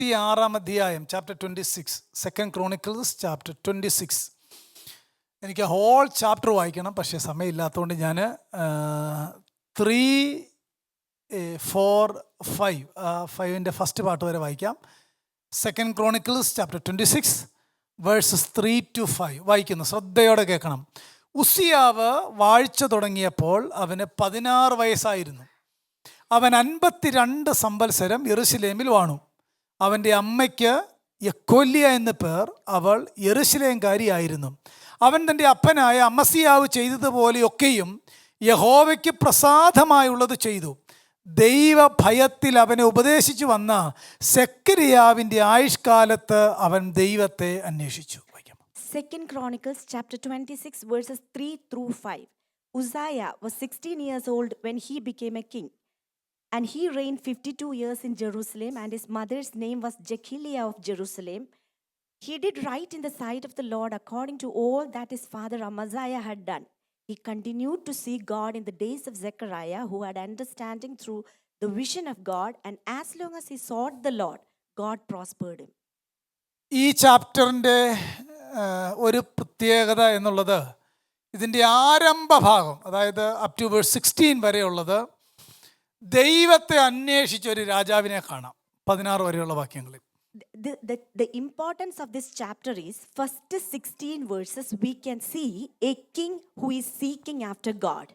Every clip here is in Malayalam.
26 അധ്യായം ചാപ്റ്റർ 26, സെക്കൻഡ് ക്രോണിക്കിൾസ് ചാപ്റ്റർ 26. എനിക്ക് ഹോൾ ചാപ്റ്റർ വായിക്കണം, പക്ഷേ സമയമില്ലാത്തതുകൊണ്ട് ഞാൻ 3, 4, 5 5ൻ്റെ ഫസ്റ്റ് പാർട്ട് വരെ വായിക്കാം. Second chronicles chapter 26 versus 3 to 5 വായിക്കുന്നു. ശ്രദ്ധയോടെ കേൾക്കണം. ഉസിയാവ് വാഴ്ച തുടങ്ങിയപ്പോൾ അവന് 16 വയസ്സായിരുന്നു. അവൻ 52 സംവത്സരം യെരൂശലേമിൽ വാണു. അവൻ്റെ അമ്മയ്ക്ക് യെക്കൊല്യ എന്ന പേർ. അവൾ യെരൂശലേംകാരിയായിരുന്നു. അവൻ തൻ്റെ അപ്പനായ അമസ്യാവ് ചെയ്തതുപോലെയൊക്കെയും യഹോവയ്ക്ക് പ്രസാദമായുള്ളത് ചെയ്തു. ദൈവഭയത്തിൽ അവനെ ഉപദേശിച്ചു വന്ന സെക്കരിയാവിൻ്റെ ആയുഷ്കാലത്ത് അവൻ ദൈവത്തെ അന്വേഷിച്ചു. Second Chronicles chapter 26 verses 3 through 5. Uzziah was 16 years old when he became a king. And he reigned 52 years in Jerusalem, and his mother's name was Jechiliah of Jerusalem. He did right in the sight of the Lord according to all that his father Amaziah had done. He continued to seek God in the days of Zechariah, who had understanding through the vision of God, and as long as he sought the Lord, God prospered him. ഈ ചാപ്റ്ററിൻ്റെ ഒരു പ്രത്യേകത എന്നുള്ളത് ഇതിൻ്റെ ആരംഭഭാഗം, അതായത് അപ് ടു വേഴ്സ് 16 വരെയുള്ളത് ദൈവത്തെ അന്വേഷിച്ച ഒരു രാജാവിനെ കാണാം. 16 വരെയുള്ള വാക്യങ്ങളിൽ The importance of this chapter is first 16 verses we can see a king who is seeking after God.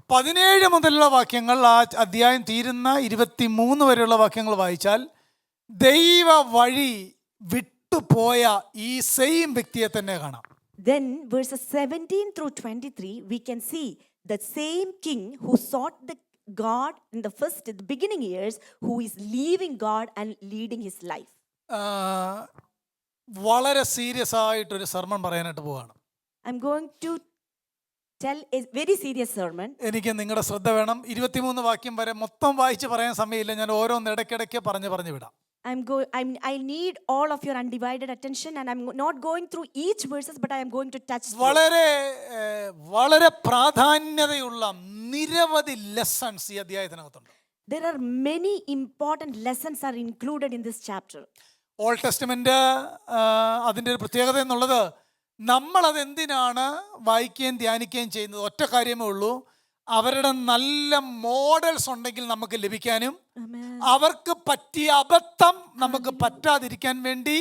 17 മുതലുള്ള വാക്യങ്ങൾ, ആ അധ്യായം തീരുന്ന 23 വരെയുള്ള വാക്യങ്ങൾ വായിച്ചാൽ ദൈവ വഴി വിട്ടുപോയ ഈ സെയിം വ്യക്തിയെ തന്നെ കാണാം. Then verses 17 through 23 we can see the same king who sought the God in the beginning years, who is leaving God and leading his life. വളരെ സീരിയസ് ആയിട്ടൊരു സർമൺ പറയാനായിട്ട് പോവാണ്. I'm going to tell a very serious sermon. എനിക്ക് നിങ്ങളുടെ ശ്രദ്ധ വേണം. 23 വാക്യം വരെ മൊത്തം വായിച്ച് പറയാൻ സമയമില്ല. ഞാൻ ഓരോന്ന് ഇടയ്ക്കിടയ്ക്ക് പറഞ്ഞു വിടാം. I need all of your undivided attention, and I'm not going through each verses, but I am going to touch. വളരെ പ്രാധാന്യതയുള്ള നിരവധി ലെസൺസ് ഈ അധ്യായത്തിനകത്തുണ്ട്. There are many important lessons are included in this chapter. Old testament അതിൻ്റെ ഒരു പ്രത്യേകത എന്നുള്ളത്, നമ്മളത് എന്തിനാണ് വായിക്കുകയും ധ്യാനിക്കുകയും ചെയ്യുന്നത്? ഒറ്റ കാര്യമേ ഉള്ളൂ, അവരുടെ നല്ല മോഡൽസ് ഉണ്ടെങ്കിൽ നമുക്ക് ലഭിക്കാനും അവർക്ക് പറ്റിയ അബദ്ധം നമുക്ക് പറ്റാതിരിക്കാൻ വേണ്ടി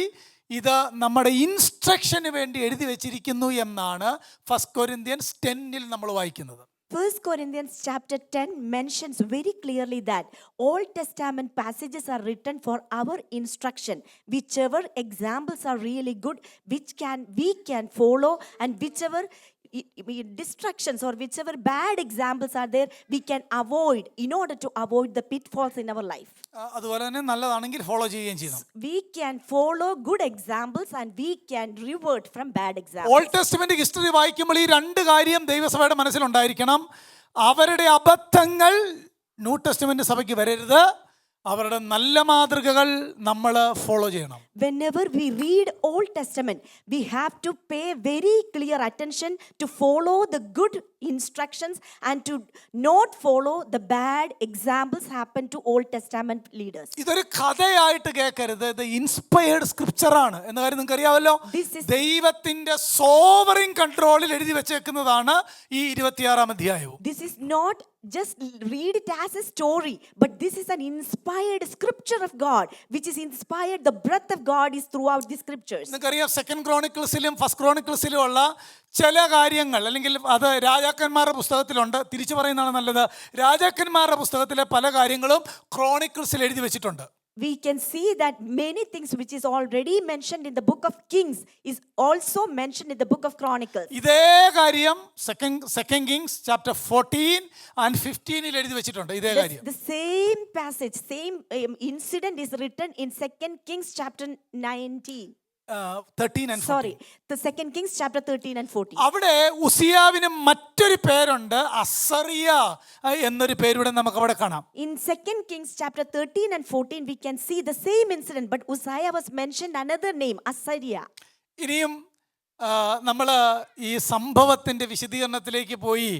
ഇത് നമ്മുടെ ഇൻസ്ട്രക്ഷന് വേണ്ടി എഴുതി വെച്ചിരിക്കുന്നു എന്നാണ് 1 Corinthians 10 നമ്മൾ വായിക്കുന്നത്. 1 Corinthians chapter 10 mentions very clearly that Old Testament passages are written for our instruction. Whichever examples are really good, we can follow, and whichever distractions or whichever bad examples are there, we can avoid in order to avoid the pitfalls in our life. അതുപോലെ തന്നെ നല്ലതാണെങ്കിൽ ഫോളോ ചെയ്യുകയും ചെയ്യണം. We can follow good examples and we can revert from bad examples. Old testament history വായിക്കുമ്പോൾ ഈ രണ്ട് കാര്യം ദൈവസഭയുടെ മനസ്സിലുണ്ടായിരിക്കണം. അവരുടെ അബദ്ധങ്ങൾ ന്യൂ ടെസ്റ്റമെന്റ് സഭയ്ക്ക് വരരുത്, അവരുടെ നല്ല മാതൃകകൾ നമ്മൾ ഫോളോ ചെയ്യണം. Whenever we read Old Testament, we have to pay very clear attention to follow the good instructions and to not follow the bad examples happen to Old Testament leaders. ഇതൊരു കഥയായിട്ട് കേൾക്കരുത്, ഇത് ഇൻസ്പയർഡ് സ്ക്രിപ്ചർ ആണ് എന്ന കാര്യം നിങ്ങൾക്ക് അറിയാമല്ലോ. ദൈവത്തിന്റെ സോവറിൻ കൺട്രോളിൽ എഴുതി വെച്ചേക്കുന്നതാണ് ഈ 26 അധ്യായവും. This is not just read it as a story, but this is an inspired scripture of God, which is inspired. The breath of God is throughout the scriptures. നിങ്ങൾക്കറിയാം, സെക്കൻഡ് ക്രോണിക്കിൾസിലും ഫസ്റ്റ് ക്രോണിക്കിൾസിലും ഉള്ള ചില കാര്യങ്ങൾ, അല്ലെങ്കിൽ അത് രാജാക്കന്മാരുടെ പുസ്തകത്തിലുണ്ട്, തിരിച്ചു പറയുന്നതാണ് നല്ലത്. രാജാക്കന്മാരുടെ പുസ്തകത്തിലെ പല കാര്യങ്ങളും ക്രോണിക്കിൾസിൽ എഴുതി വെച്ചിട്ടുണ്ട്. We can see that many things which is already mentioned in the book of Kings is also mentioned in the book of Chronicles. ഇതേ കാര്യം സെക്കൻഡ് കിങ്സ് ചാപ്റ്റർ 14 and 15 എഴുതി വെച്ചിട്ടുണ്ട്. ഇതേ കാര്യം, the same passage, same incident is written in 2 Kings chapter 19. 13 and 14. Sorry, the 2 Kings chapter 13 and 14. അവിടെ ഉസിയാവിന് മറ്റൊരു പേരുണ്ട്, അസറിയ എന്നൊരു പേരുടെ നമുക്ക് അവിടെ കാണാം. In 2 Kings chapter 13 and 14 we can see the same incident, but Uzziah was mentioned another name, Asariah. ഇനിയും നമ്മൾ ഈ സംഭവത്തിന്റെ വിശദീകരണത്തിലേക്ക് പോയി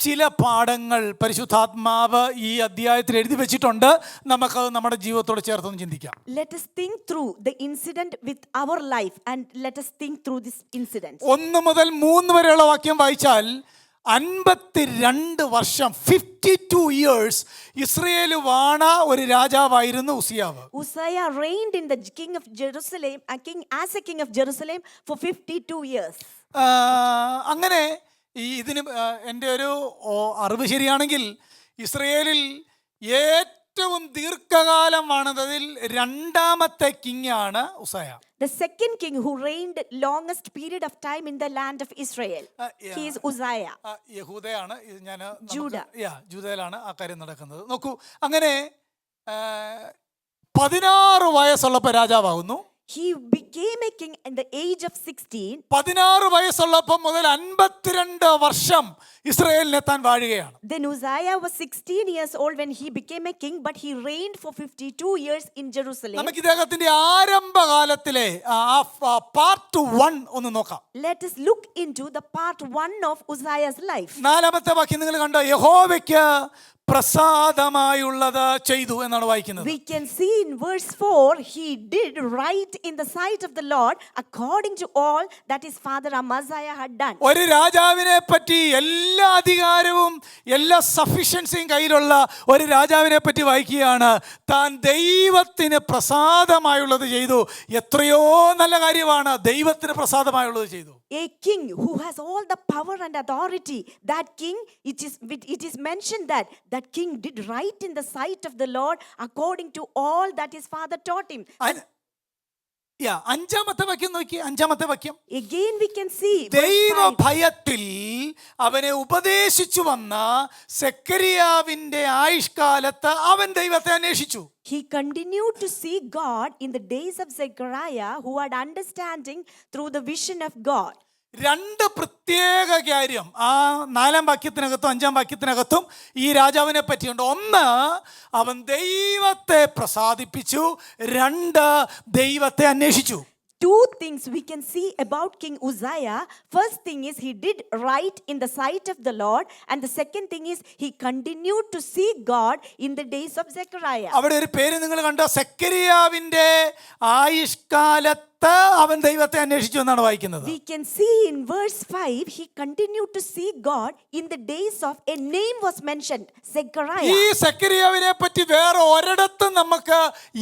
ചില പാഠങ്ങൾ പരിശുദ്ധാത്മാവ് ഈ അധ്യായത്തിൽ എഴുതി വെച്ചിട്ടുണ്ട്. നമുക്കത് നമ്മുടെ ജീവിതത്തോട് ചേർത്തൊന്ന് ചിന്തിക്കാം. Let us think through the incident with our life and let us think through this incident. 1 മുതൽ 3 വരെയുള്ള വാക്യം വായിച്ചാൽ 52 വർഷം 52 years ഇസ്രയേൽ വാണ ഒരു രാജാവായിരുന്നു ഉസിയാവ്. Uzziah reigned in the king of Jerusalem, as a king of Jerusalem for 52 years. അങ്ങനെ ഇതിന് എൻ്റെ ഒരു അറിവ് ശരിയാണെങ്കിൽ ഇസ്രയേലിൽ ഏറ്റവും ദീർഘകാലം വാണതിൽ രണ്ടാമത്തെ കിങ് ആണ് ഉസയ. The second king who reigned longest period of time in the land of Israel. He is Uzziah. യഹൂദയാണ്. ഞാൻ Judah. ജൂദയിലാണ് ആ കാര്യം നടക്കുന്നത്. നോക്കൂ, അങ്ങനെ 16 വയസ്സുള്ളപ്പോൾ രാജാവാകുന്നു. He became a king in the age of 16. 16 വയസ്സുള്ളപ്പോൾ മുതൽ 52 വർഷം ഇസ്രായേലിനെ താൻ വാഴുകയാണ്. Then Uzziah was 16 years old when he became a king, but he reigned for 52 years in Jerusalem. നമുക്ക് ഇദ്ദേഹത്തിന്റെ ആരംഭകാലത്തിലെ പാർട്ട് 1 ഒന്ന് നോക്കാം. Let us look into the part 1 of Uzziah's life. 4-ാമത്തെ വാക്യം നിങ്ങൾ കണ്ടോ? യഹോവയ്ക്ക് പ്രസാദമായുള്ളത് ചെയ്തു എന്നാണ് വായിക്കുന്നത്. We can see in verse 4, he did right in the sight of the Lord according to all that his father Amaziah had done. ഒരു രാജാവിനെ പറ്റി എല്ലാ അധികാരവും എല്ലാ സഫിഷ്യൻസിയും കയ്യിലുള്ള ഒരു രാജാവിനെ പറ്റി വായിക്കുകയാണ്. താൻ ദൈവത്തിന് പ്രസാദമായുള്ളത് ചെയ്തു. എത്രയോ നല്ല കാര്യമാണ് ദൈവത്തിന് പ്രസാദമായുള്ളത് ചെയ്തു. A king who has all the power and authority, that king, it is mentioned that king did right in the sight of the Lord according to all that his father taught him. 5-ാമത്തെ വാക്യം നോക്കി. 5-ാമത്തെ വാക്യം, Again we can see ദൈവ ഭയത്തിൽ അവനെ ഉപദേശിച്ചു വന്ന സെക്കരിയാവിന്റെ ആയുഷ്കാലത്ത് അവൻ ദൈവത്തെ അന്വേഷിച്ചു. he continued to see God in the days of Zechariah, who had understanding through the vision of God. 2 പ്രത്യേക കാര്യം ആ 4-ാം വാക്യത്തിനകത്തും 5-ാം വാക്യത്തിനകത്തും ഈ രാജാവിനെ പറ്റിയുണ്ട്. 1, അവൻ ദൈവത്തെ പ്രസാദിപ്പിച്ചു. 2, ദൈവത്തെ അന്വേഷിച്ചു. 2 things we can see about King Uzziah. First thing is he did right in the sight of the Lord, and the second thing is he continued to see God in the days of Zechariah. അവിടെ ഒരു പേര് നിങ്ങൾ കണ്ടോ? സെക്കരിയാവിന്റെ ആയുഷ്കാലത്ത് അവൻ ദൈവത്തെ അന്വേഷിച്ചു എന്നാണ് വായിക്കുന്നത്. We can see in verse 5, he continued to see God in the days of, a name was mentioned, Zechariah. ഈ സെക്കരിയാവിനെ പറ്റി വേറെ ഒരിടത്തും നമുക്ക്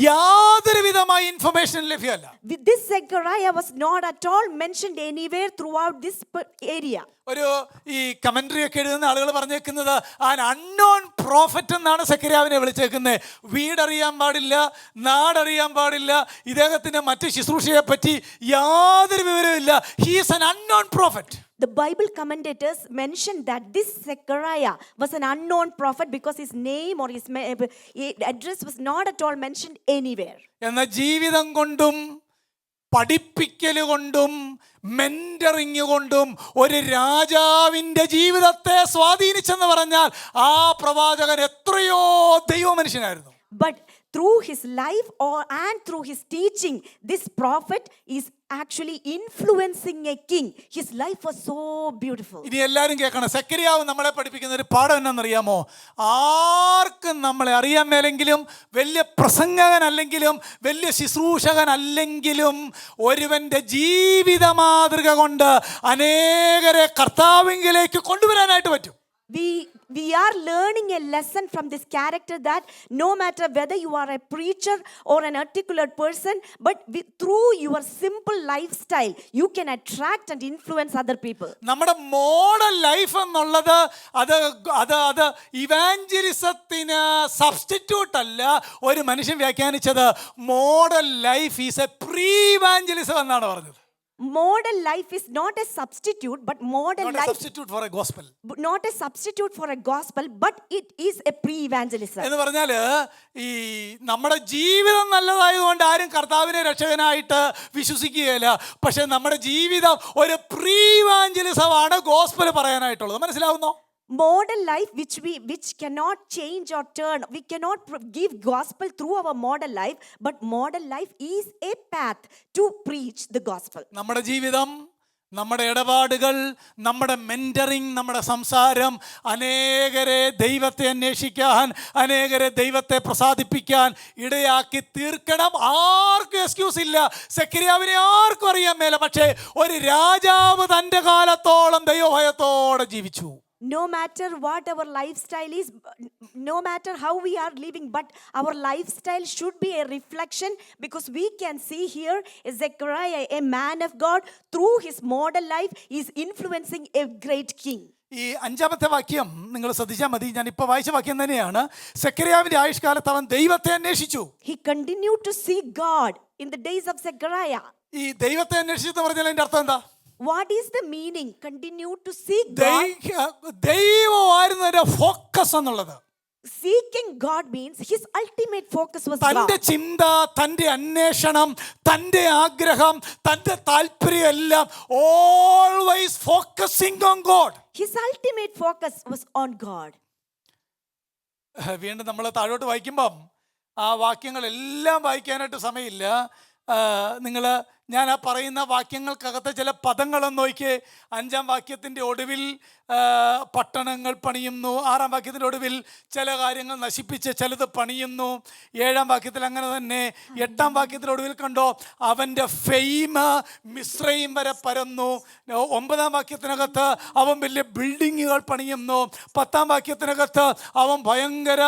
യാതൊരു വിധമായ ഇൻഫർമേഷൻ ലഭ്യമല്ല. With this Zechariah was not at all mentioned anywhere throughout this area. ഒരു ഈ കമന്ററി ഒക്കെ എഴുതുന്ന ആളുകൾ പറഞ്ഞേക്കുന്നത് അൺനോൺ പ്രോഫറ്റ് എന്നാണ് സെക്കരിയാവിനെ വിളിച്ചേക്കുന്നത്. വീടറിയാൻ പാടില്ല, നാടറിയാൻ പാടില്ല, ഇദ്ദേഹത്തിന്റെ മറ്റ് ശുശ്രൂഷയെ പറ്റി യാതൊരു വിവരമില്ല. He is an unknown prophet. The Bible commentators mentioned that this Zechariah was an unknown prophet because his name or his address was not at all mentioned anywhere. എന്നാൽ ജീവിതം കൊണ്ടും പഠിപ്പിക്കല് കൊണ്ടും മെന്ററിങ് കൊണ്ടും ഒരു രാജാവിന്റെ ജീവിതത്തെ സ്വാധീനിച്ചെന്ന് പറഞ്ഞാൽ ആ പ്രവാചകൻ എത്രയോ ദൈവ മനുഷ്യനായിരുന്നു. But through his life and through his teaching, this prophet is actually influencing a king. His life was so beautiful. ഇനി എല്ലാവരും കേൾക്കണം. സെക്കരിയാവ് നമ്മളെ പഠിപ്പിക്കുന്ന ഒരു പാഠം എന്നാണെന്നറിയാമോ? ആർക്കും നമ്മളെ അറിയാൻ മേലെങ്കിലും, വലിയ പ്രസംഗകനല്ലെങ്കിലും, വലിയ ശുശ്രൂഷകനല്ലെങ്കിലും, ഒരുവന്റെ ജീവിത മാതൃക കൊണ്ട് അനേകരെ കർത്താവിലേക്ക് കൊണ്ടുവരാനായിട്ട് പറ്റും. We are learning a lesson from this character that no matter whether you are a preacher or an articulate person, but through your simple lifestyle, you can attract and influence other people. നമ്മുടെ മോഡൽ ലൈഫ് എന്നുള്ളത് അത് ഇവാഞ്ചലിസത്തിന് സബ്സ്റ്റിറ്റ്യൂട്ട് അല്ല. ഒരു മനുഷ്യൻ വ്യാഖ്യാനിച്ചത് model life is a pre evangelism എന്നാണ് പറഞ്ഞത്. Model life is not a substitute, but model Not life, a substitute for a gospel. not a substitute for a gospel, but it is a pre-evangelism. എന്ന് പറഞ്ഞാല് ഈ നമ്മുടെ ജീവിതം നല്ലതായതുകൊണ്ട് ആരും കർത്താവിനെ രക്ഷകനായിട്ട് വിശ്വസിക്കുകയില്ല. പക്ഷെ നമ്മുടെ ജീവിതം ഒരു പ്രീ ഇവാഞ്ചലിസമാണ് ഗോസ്പൽ പറയാനായിട്ടുള്ളത്. മനസ്സിലാവുന്നോ? Model life which cannot change or turn. We cannot give gospel through our model life, but model life is a path to preach the gospel. നമ്മുടെ ജീവിതം നമ്മുടെ ഇടപാടുകൾ, നമ്മുടെ മെൻറ്ററിങ്, നമ്മുടെ സംസാരം അനേകരെ ദൈവത്തെ അന്വേഷിക്കാൻ, അനേകരെ ദൈവത്തെ പ്രസാദിപ്പിക്കാൻ ഇടയാക്കി തീർക്കണം. ആർക്കും എക്സ്ക്യൂസ് ഇല്ല. സെഖര്യാവിനെ ആർക്കും അറിയാൻ മേല. പക്ഷേ ഒരു രാജാവ് തൻ്റെ കാലത്തോളം ദൈവഭയത്തോടെ ജീവിച്ചു. No matter what our lifestyle is, no matter how we are living, but our lifestyle should be a reflection, because we can see here Zechariah, a man of God, through his model life, is influencing a great king. ഈ 5-ാമത്തെ വാക്യം നിങ്ങൾ ശ്രദ്ധിച്ചാൽ മതി. ഞാൻ ഇപ്പോൾ വായിച്ച വാക്യം തന്നെയാണ്. സെഖര്യാവിൻ്റെ ആയുഷ്കാലത്ത് അവൻ ദൈവത്തെ അന്വേഷിച്ചു. He continued to seek God in the days of Zechariah. ഈ ദൈവത്തെ അന്വേഷിച്ചെന്ന് പറഞ്ഞാൽ അതിൻ്റെ അർത്ഥം എന്താ? What is the meaning? Continue to seek God. ദൈവമായിരുന്നു എൻ്റെ ഫോക്കസ് എന്നുള്ളത്. Seeking God means his ultimate focus was തൻ്റെ God. ചിന്ത, തൻ്റെ അന്വേഷണം, തൻ്റെ ആഗ്രഹം, തൻ്റെ താല്പര്യം എല്ലാം always focusing on God. His ultimate focus was on God. വീണ്ടും നമ്മൾ താഴോട്ട് വായിക്കുമ്പം ആ വാക്യങ്ങളെല്ലാം വായിക്കാനായിട്ട് സമയമില്ല. നിങ്ങൾ ഞാൻ ആ പറയുന്ന വാക്യങ്ങൾക്കകത്ത് ചില പദങ്ങളൊന്നും നോക്കിയേ. 5-ാം വാക്യത്തിൻ്റെ ഒടുവിൽ പട്ടണങ്ങൾ പണിയുന്നു. 6-ാം വാക്യത്തിൻ്റെ ഒടുവിൽ ചില കാര്യങ്ങൾ നശിപ്പിച്ച് ചിലത് പണിയുന്നു. 7-ാം വാക്യത്തിൽ അങ്ങനെ തന്നെ. 8-ാം വാക്യത്തിൻ്റെ ഒടുവിൽ കണ്ടോ അവൻ്റെ ഫെയിം മിസ്രൈം വരെ പരന്നു. 9-ാം വാക്യത്തിനകത്ത് അവൻ വലിയ ബിൽഡിങ്ങുകൾ പണിയുന്നു. 10-ാം വാക്യത്തിനകത്ത് അവൻ ഭയങ്കര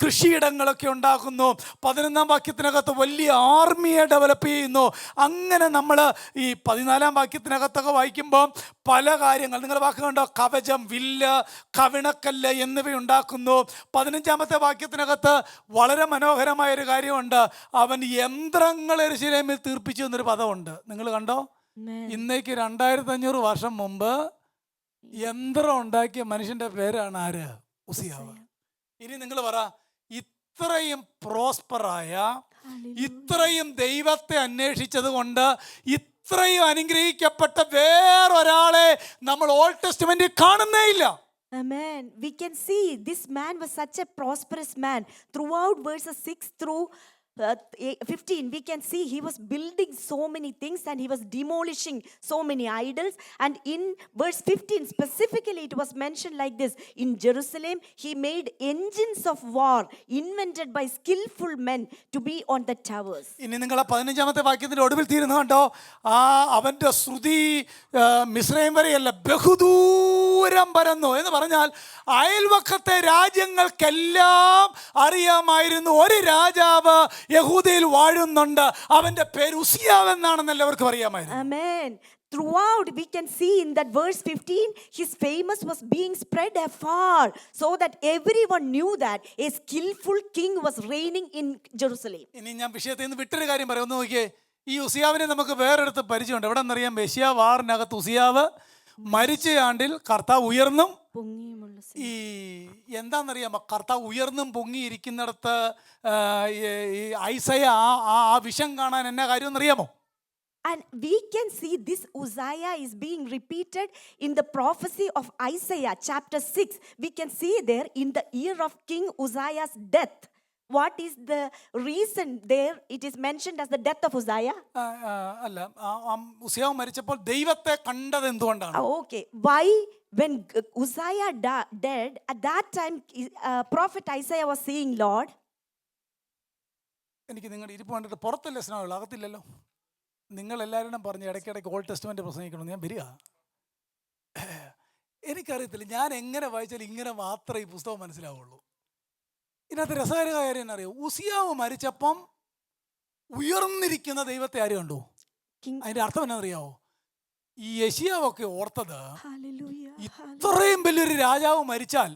കൃഷിയിടങ്ങളൊക്കെ ഉണ്ടാക്കുന്നു. 11-ാം വാക്യത്തിനകത്ത് വലിയ ആർമിയെ ഡെവലപ്പ് ചെയ്യുന്നു. അങ്ങനെ നമ്മൾ ഈ 14-ാം വാക്യത്തിനകത്തൊക്കെ വായിക്കുമ്പോൾ പല കാര്യങ്ങൾ നിങ്ങൾ വാക്ക് കണ്ടോ, കവചം, വില്ല്, കവിണക്കല്ല് എന്നിവയുണ്ടാക്കുന്നു. 15-ാമത്തെ വാക്യത്തിനകത്ത് വളരെ മനോഹരമായൊരു കാര്യമുണ്ട്. അവൻ യന്ത്രങ്ങൾ യെരൂശലേമിൽ തീർപ്പിച്ചു എന്നൊരു പദമുണ്ട്. നിങ്ങൾ കണ്ടോ? ഇന്നേക്ക് 2500 വർഷം മുമ്പ് യന്ത്രം ഉണ്ടാക്കിയ മനുഷ്യൻ്റെ പേരാണ് ആര്? ഉസിയാവ്. ഇനി നിങ്ങൾ പറ, ഇത്രയും പ്രോസ്പറായ, ഇത്രയും ദൈവത്തെ അന്വേഷിച്ചത് കൊണ്ട് ഇത്രയും അനുഗ്രഹിക്കപ്പെട്ട വേറൊരാളെ നമ്മൾ ഓൾഡ് ടെസ്റ്റ്മെന്റിൽ കാണുന്നേ ഇല്ല. Amen. We can see this man was such a prosperous man. Throughout verses 6 through 15, we can see he was building so many things and he was demolishing so many idols. And in verse 15 specifically it was mentioned like this: in Jerusalem he made engines of war invented by skillful men to be on the towers. ഇനി നിങ്ങൾ 15-ാമത്തെ വാക്യത്തിന്റെ ഒടുവിൽ തീരുന്ന കണ്ടോ, അവന്റെ ശ്രുതി മിസ്രൈം വരെയല്ല, ബഹുദൂരം പരന്നു എന്ന് പറഞ്ഞാൽ അയൽവക്കത്തെ രാജ്യങ്ങൾക്കെല്ലാം അറിയാമായിരുന്നു ഒരു രാജാവ് യഹൂദയിൽ വാഴുന്നുണ്ട്. അവന്റെ പേര് ഉസിയാവ് എന്നാണെന്ന് എല്ലാവർക്കും അറിയാമായിരുന്നു. Amen. Throughout we can see in that verse 15 his famous was being spread afar, so that everyone knew that a skillful king was reigning in Jerusalem. ഇനി ഞാൻ വിഷയത്തിൽ നിന്ന് വിട്ടൊരു കാര്യം പറയാം. ഒന്ന് നോക്കിയേ, ഈ ഉസിയാവിനെ നമുക്ക് വേറെടുത്ത് പരിചയമുണ്ട്. എവിടെ നിന്നറിയാം? യെശയ്യാവ് 6-നകത്ത് ഉസിയാവ് മരിച്ച ആണ്ടിൽ കർത്താവ് ഉയർന്നും ഈ എന്താണെന്നറിയാമോ, കർത്താവ് ഉയർന്നും പൊങ്ങിയിരിക്കുന്നിടത്ത് ഈ ഐസയ ആ വിഷം കാണാൻ എന്നാ കാര്യം എന്നറിയാമോ? And we can see this Uzziah is being repeated in the prophecy of Isaiah chapter 6. We can see there in the year of King Uzziah's death. What is the reason there? It is mentioned as the death of Uzziah. അല്ല, ഉസിയാവ് മരിച്ചപ്പോൾ ദൈവത്തെ കണ്ടത് എന്തുകൊണ്ടാണ്? Okay. Why, when Uzziah died, at that time prophet Isaiah was seeing Lord. എനിക്ക് നിങ്ങളുടെ ഇരിപ്പ് കണ്ടിട്ട് പുറത്തല്ലേ സ്നേഹമുള്ളൂ, അകത്തില്ലല്ലോ. നിങ്ങൾ എല്ലാവരും പറഞ്ഞ് ഇടയ്ക്കിടയ്ക്ക് ഓൾഡ് ടെസ്റ്റ്മെന്റ് പ്രസംഗിക്കണം. ഞാൻ വരിക, എനിക്കറിയത്തില്ല, ഞാൻ എങ്ങനെ വായിച്ചാൽ ഇങ്ങനെ മാത്രമേ ഈ പുസ്തകം മനസ്സിലാവുള്ളൂ. ഇതിനകത്ത് രസകരമായ കാര്യം എന്നറിയോ, ഉസിയാവ് മരിച്ചപ്പം ഉയർന്നിരിക്കുന്ന ദൈവത്തെ ആര് കണ്ടു? അതിന്റെ അർത്ഥം എന്നറിയാവോ? ഈ യെശയ്യാവൊക്കെ ഓർത്തത് ഇത്രയും വലിയൊരു രാജാവ് മരിച്ചാൽ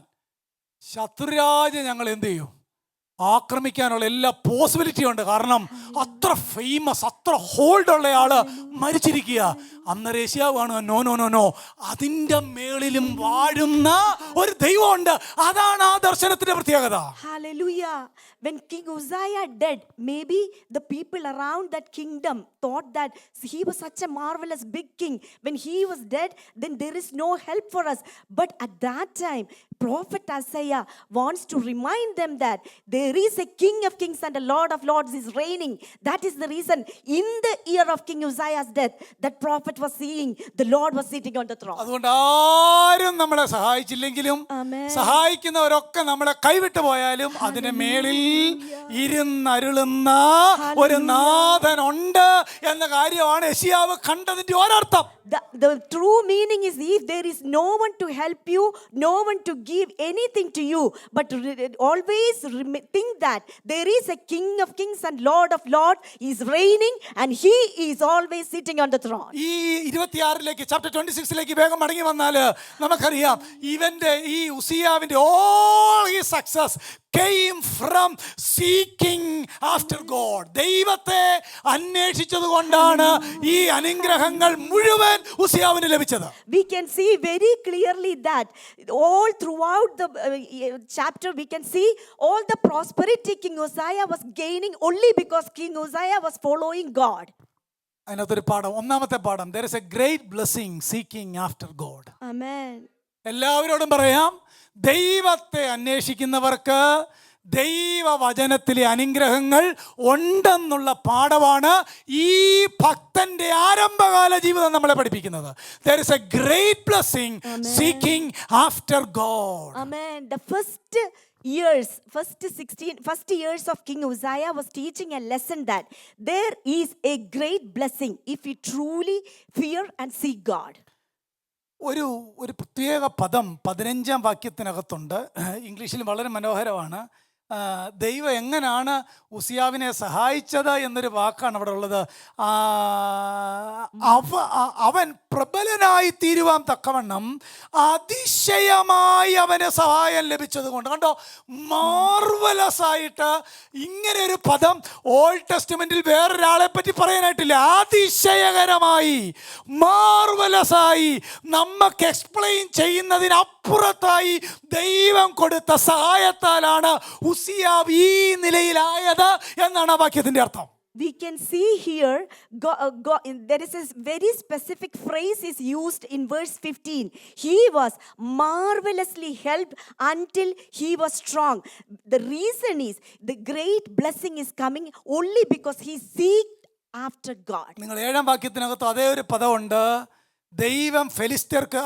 ശത്രുരാജ ഞങ്ങൾ എന്ത് ചെയ്യും? ആക്രമിക്കാനുള്ള എല്ലാ പോസിബിലിറ്റിയും ഉണ്ട്. കാരണം അത്ര ഫേമസ്, അത്ര ഹോൾഡ് ഉള്ള ആള് മരിച്ചിരിക്കുക. അന്നേരം യെശയ്യാവാണ് നോ നോ നോ നോ, അതിന്റെ മേളിലും വാഴുന്ന ഒരു ദൈവമുണ്ട്. അതാണ് ആ ദർശനത്തിന്റെ പ്രത്യേകത. Hallelujah. When King Uzziah died, maybe the people around that kingdom thought that he was such a marvelous big king. When he was dead, then there is no help for us. But at that time, prophet Isaiah wants to remind them that there is a King of kings and a Lord of lords is reigning. That is the reason in the year of King Uzziah's death that prophet prophet was seeing, the Lord was sitting on the throne. അതുകൊണ്ട് ആരും നമ്മളെ സഹായിച്ചില്ലെങ്കിലും Amen. സഹായിക്കുന്നവരൊക്കെ നമ്മളെ കൈവിട്ടു പോയാലും അതിന് മേളിൽ ഇരുന്നരുളുന്ന ഒരു നാഥനുണ്ട് എന്ന കാര്യമാണ് യെശയ്യാവ് കണ്ടതിന്റെ ഒരർത്ഥം. The true meaning is, if there is no one to help you, no one to give anything to you, but always think that there is a King of Kings and Lord of Lords is reigning, and he is always sitting on the throne. ഈ 26ലേക്ക് ചാപ്റ്റർ 26ലേക്ക് വേഗം മടങ്ങി വന്നാൽ നമുക്കറിയാം ഇവന്റെ ഈ ഉസിയാവിന്റെ all his success came from seeking after God. ദൈവത്തെ അന്വേഷിച്ചത് കൊണ്ടാണ് ഈ അനുഗ്രഹങ്ങൾ മുഴുവൻ ഉസിയാവിന് ലഭിച്ചത്. We can see very clearly that all throughout the chapter we can see all the prosperity King Uzziah was gaining only because King Uzziah was following God. അതിനകത്തൊരു പാഠം, ഒന്നാമത്തെ പാഠം, there is a great blessing seeking after God. Amen. എല്ലാവരോടും പറയാം, ദൈവത്തെ അന്വേഷിക്കുന്നവർക്ക് ദൈവവചനത്തിലെ അനുഗ്രഹങ്ങൾ ഉണ്ടെന്നുള്ള പാഠമാണ് ഈ ഭക്തന്റെ ആരംഭകാല ജീവിതം നമ്മളെ പഠിപ്പിക്കുന്നത്. There is a great blessing seeking after God. Amen. The first years of King Uzziah was teaching a lesson that there is a great blessing if we truly fear and seek God. ഒരു പ്രത്യേക പദം 15-ാം വാക്യത്തിനകത്തുണ്ട്. ഇംഗ്ലീഷിൽ വളരെ മനോഹരമാണ്. ദൈവം എങ്ങനെയാണ് ഉസിയാവിനെ സഹായിച്ചത് എന്നൊരു വാക്കാണ് അവിടെ ഉള്ളത്. അവൻ പ്രബലനായി തീരുവാൻ തക്കവണ്ണം അതിശയമായി അവന് സഹായം ലഭിച്ചത് കൊണ്ട്. കണ്ടോ, മാർവലസ് ആയിട്ട് ഇങ്ങനെ ഒരു പദം ഓൾഡ് ടെസ്റ്റ്മെന്റിൽ വേറൊരാളെ പറ്റി പറയാനായിട്ടില്ല. അതിശയകരമായി, മാർവലസ് ആയി, നമുക്ക് എക്സ്പ്ലെയിൻ ചെയ്യുന്നതിനപ്പുറത്തായി ദൈവം കൊടുത്ത സഹായത്താലാണ് ഉസിയാവ് ഈ നിലയിലായത് എന്നാണ് ആ വാക്യത്തിന്റെ അർത്ഥം. We can see here, there is a very specific phrase is used in verse 15. He was marvelously helped until he was strong. The reason is the great blessing is coming only because he seeked after God. നിങ്ങൾ 7-ാം വാക്യത്തിനകത്ത് അതേ ഒരു പദമുണ്ട്. ദൈവം ഫെലിസ്ത്യർക്ക്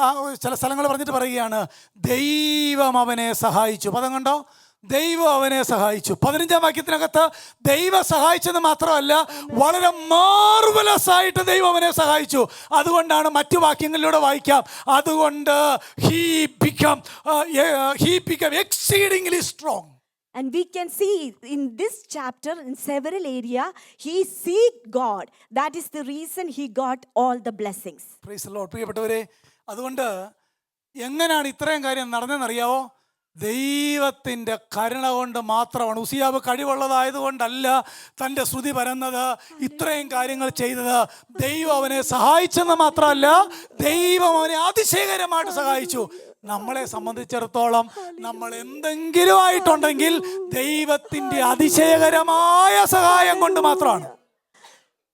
ചില സ്ഥലങ്ങൾ പറഞ്ഞിട്ട് പറയുകയാണ്, ദൈവം അവനെ സഹായിച്ചു. പദം കണ്ടോ, ദൈവം അവനെ സഹായിച്ചു. 15-ാം വാക്യത്തിനകത്ത് ദൈവം സഹായിച്ചെന്ന് മാത്രമല്ല, വളരെ മാർവലസ് ആയിട്ട് ദൈവം അവനെ സഹായിച്ചു. അതുകൊണ്ടാണ് മറ്റു വാക്യങ്ങളിലൂടെ വായിക്കാം, അതുകൊണ്ട് he became exceedingly strong. And we can see in this chapter, in several areas, he seeked God. That is the reason he got all the blessings. Praise the Lord. പ്രിയപ്പെട്ടവരെ, അതുകൊണ്ട് എങ്ങനെയാണ് ഇത്രയും കാര്യം നടന്നതെന്നറിയാവോ? ദൈവത്തിൻ്റെ കരുണ കൊണ്ട് മാത്രമാണ്. ഉസിയാവ് കഴിവുള്ളതായതുകൊണ്ടല്ല തൻ്റെ ശ്രുതി പരന്നത്, ഇത്രയും കാര്യങ്ങൾ ചെയ്തത്. ദൈവം അവനെ സഹായിച്ചെന്ന് മാത്രമല്ല, ദൈവം അവനെ അതിശയകരമായിട്ട് സഹായിച്ചു. നമ്മളെ സംബന്ധിച്ചിടത്തോളം നമ്മൾ എന്തെങ്കിലും ആയിട്ടുണ്ടെങ്കിൽ ദൈവത്തിൻ്റെ അതിശയകരമായ സഹായം കൊണ്ട് മാത്രമാണ്.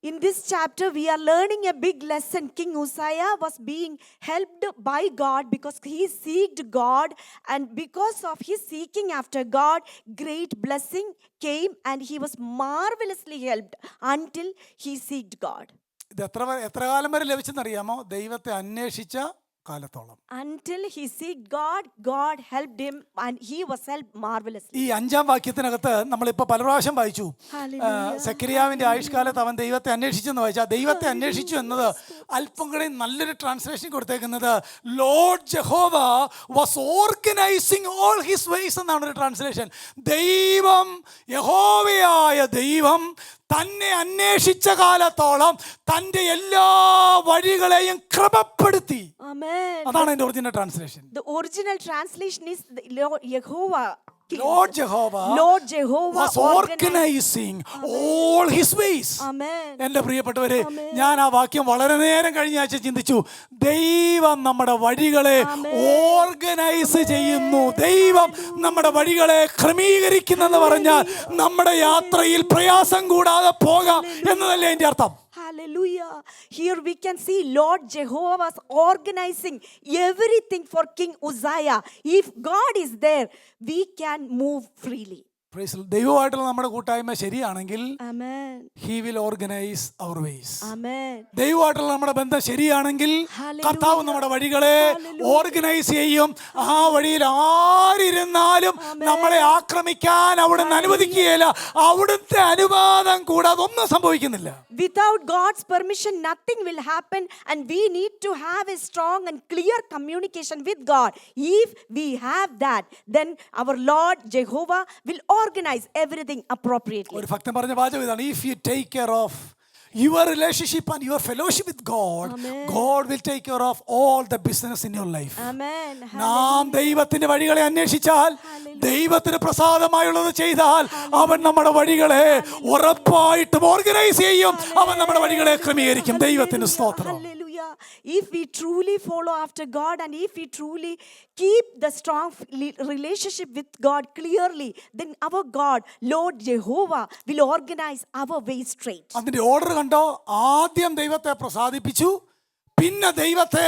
In this chapter, we are learning a big lesson. King Uzziah was being helped by God because he seeked God, and because of his seeking after God, great blessing came, and he was marvelously helped until he seeked God. ഇത് എത്ര കാലം വരെ ലഭിച്ചെന്നറിയാമോ? ദൈവത്തെ അന്വേഷിച്ച കാലത്തോളം. Until he seeked God, God helped him, and he was helped marvelously. ഈ 5-ാം വാക്യത്തിനകത്ത് നമ്മളിപ്പോൾ പല പ്രാവശ്യം വായിച്ചു. സെഖര്യാവിന്റെ ആയുഷ്കാലത്ത് അവൻ ദൈവത്തെ അന്വേഷിച്ചെന്ന് വായിച്ചാൽ, ദൈവത്തെ അന്വേഷിച്ചു എന്നത് അല്പം കൂടി നല്ലൊരു ട്രാൻസ്ലേഷൻ കൊടുത്തേക്കുന്നത് Lord Jehovah was organising all his vase എന്നാണ് ഒരു ട്രാൻസ്ലേഷൻ. ദൈവം, യഹോവയായ ദൈവം തന്നെ അന്വേഷിച്ച കാലത്തോളം തൻ്റെ എല്ലാ വഴികളെയും ക്രമപ്പെടുത്തി. അതാണ് എൻ്റെ original translation. The original translation is Jehovah. Lord Jehovah was organizing all his ways. Amen. എൻ്റെ പ്രിയപ്പെട്ടവരെ, ഞാൻ ആ വാക്യം വളരെ നേരം കഴിഞ്ഞ ആഴ്ച ചിന്തിച്ചു. ദൈവം നമ്മുടെ വഴികളെ ഓർഗനൈസ് ചെയ്യുന്നു, ദൈവം നമ്മുടെ വഴികളെ ക്രമീകരിക്കുന്നെന്ന് പറഞ്ഞാൽ നമ്മുടെ യാത്രയിൽ പ്രയാസം കൂടാതെ പോകാം എന്നതല്ലേ എൻ്റെ അർത്ഥം. Hallelujah. Here we can see Lord Jehovah was organizing everything for King Uzziah. If God is there, we can move freely. ദൈവമായിട്ടുള്ള നമ്മുടെ കൂട്ടായ്മ ശരിയാണെങ്കിൽ Amen. He will organise our ways. Amen. ദൈവമായിട്ടുള്ള നമ്മുടെ ബന്ധം ശരിയാണെങ്കിൽ Hallelujah. കർത്താവ് നമ്മുടെ വഴികളെ Hallelujah. ഓർഗനൈസ് ചെയ്യും. ആ വഴിയിൽ ആരിരുന്നാലും നമ്മളെ ആക്രമിക്കാൻ അവിടുന്ന് അനുവദിക്കുകയില്ല. അവിടുത്തെ അനുവാദം കൂടാതെ ഒന്നും സംഭവിക്കുന്നില്ല. Without God's permission, nothing will happen, and we need to have a strong and clear communication with God. If we have that, then our Lord Jehovah will organize everything appropriately. ഒരു ഭക്തൻ പറഞ്ഞ വാചകം ഇതാണ്: if you take care of your relationship and your fellowship with God, God will take care of all the business in your life. Amen. നാം ദൈവത്തിന്റെ വഴികളെ അന്വേഷിച്ചാൽ, ദൈവത്തിന് പ്രസാദമായുള്ളത് ചെയ്താൽ, അവൻ നമ്മുടെ വഴികളെ ഉറപ്പായിട്ടും ഓർഗനൈസ് ചെയ്യും. അവൻ നമ്മുടെ വഴികളെ ക്രമീകരിക്കും. ദൈവത്തിന് സ്തോത്രം. Hallelujah. If we truly follow after God, and if we truly keep the strong relationship with God clearly, then our God, Lord Jehovah, will organize our way straight. അതിന്റെ ഓർഡർ കണ്ടോ? ആദ്യം ദൈവത്തെ പ്രസാദിപ്പിച്ചു, പിന്നെ ദൈവത്തെ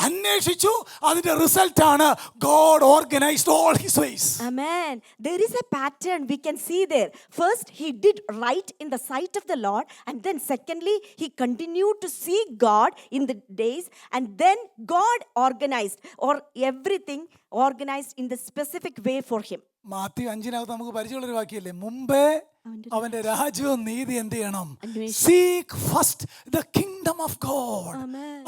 അന്വേഷിച്ചു. അതിന്റെ റിസൾട്ട് ആണ് God organised all his vase. Amen. There is a pattern we can see there. First, he did right in the sight of the Lord, and then secondly, he continued to seek God in the days, and then God organized, or everything organized in the specific way for him. Mathew 5 നമുക്ക് പരിചയമുള്ളൊരു വാക്യല്ലേ, മുമ്പേ അവന്റെ രാജ്യവും നീതി എന്ത് ചെയ്യണം? Seek first the kingdom of God.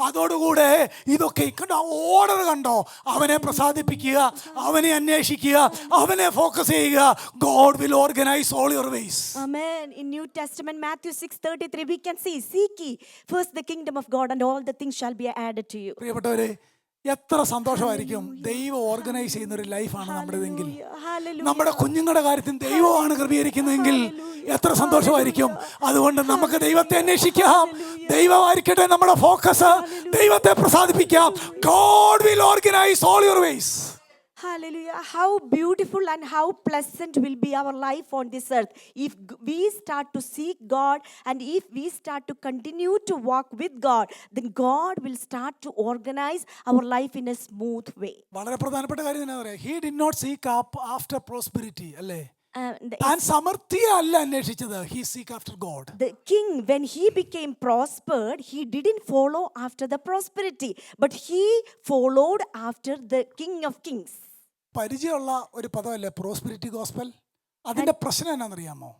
അതോടുകൂടെ ഇതൊക്കെ കണ്ടോ, ഓർഡർ കണ്ടോ? അവനെ പ്രസാദിപ്പിക്കുക, അവനെ അന്വേഷിക്കുക, അവനെ ഫോക്കസ് ചെയ്യുക. God will organise all your vase. Amen. In New Testament, Matthew 6:33, we can see, seek ye first the kingdom of God, and all the things shall be added to you. പ്രിയപ്പെട്ടവരെ, എത്ര സന്തോഷമായിരിക്കും ദൈവം ഓർഗനൈസ് ചെയ്യുന്ന ഒരു ലൈഫാണ് നമ്മുടേതെങ്കിൽ. Hallelujah. നമ്മുടെ കുഞ്ഞുങ്ങളുടെ കാര്യത്തിൽ ദൈവമാണ് ക്രമീകരിക്കുന്നതെങ്കിൽ എത്ര സന്തോഷമായിരിക്കും. അതുകൊണ്ട് നമുക്ക് ദൈവത്തെ അന്വേഷിക്കാം. ദൈവമായിരിക്കട്ടെ നമ്മുടെ ഫോക്കസ്. ദൈവത്തെ പ്രസാദിപ്പിക്കാം. God will organise all your ways. Hallelujah. How beautiful and how pleasant will be our life on this earth if we start to seek God, and if we start to continue to walk with God, then God will start to organize our life in a smooth way. വളരെ പ്രധാനപ്പെട്ട കാര്യം എന്താ പറയുക? He did not seek after prosperity, അല്ലേ? And താൻ സമൃദ്ധിയെ അല്ല അന്വേഷിച്ചത്. He seek after God. the king, when he became prospered, he didn't follow after the prosperity, but he followed after the King of Kings. പരിചയമുള്ള ഒരു പദമല്ലേ പ്രോസ്പെരിറ്റി ഗോസ്പൽ? അതിന്റെ പ്രശ്നം എന്നാണെന്നറിയാമോ?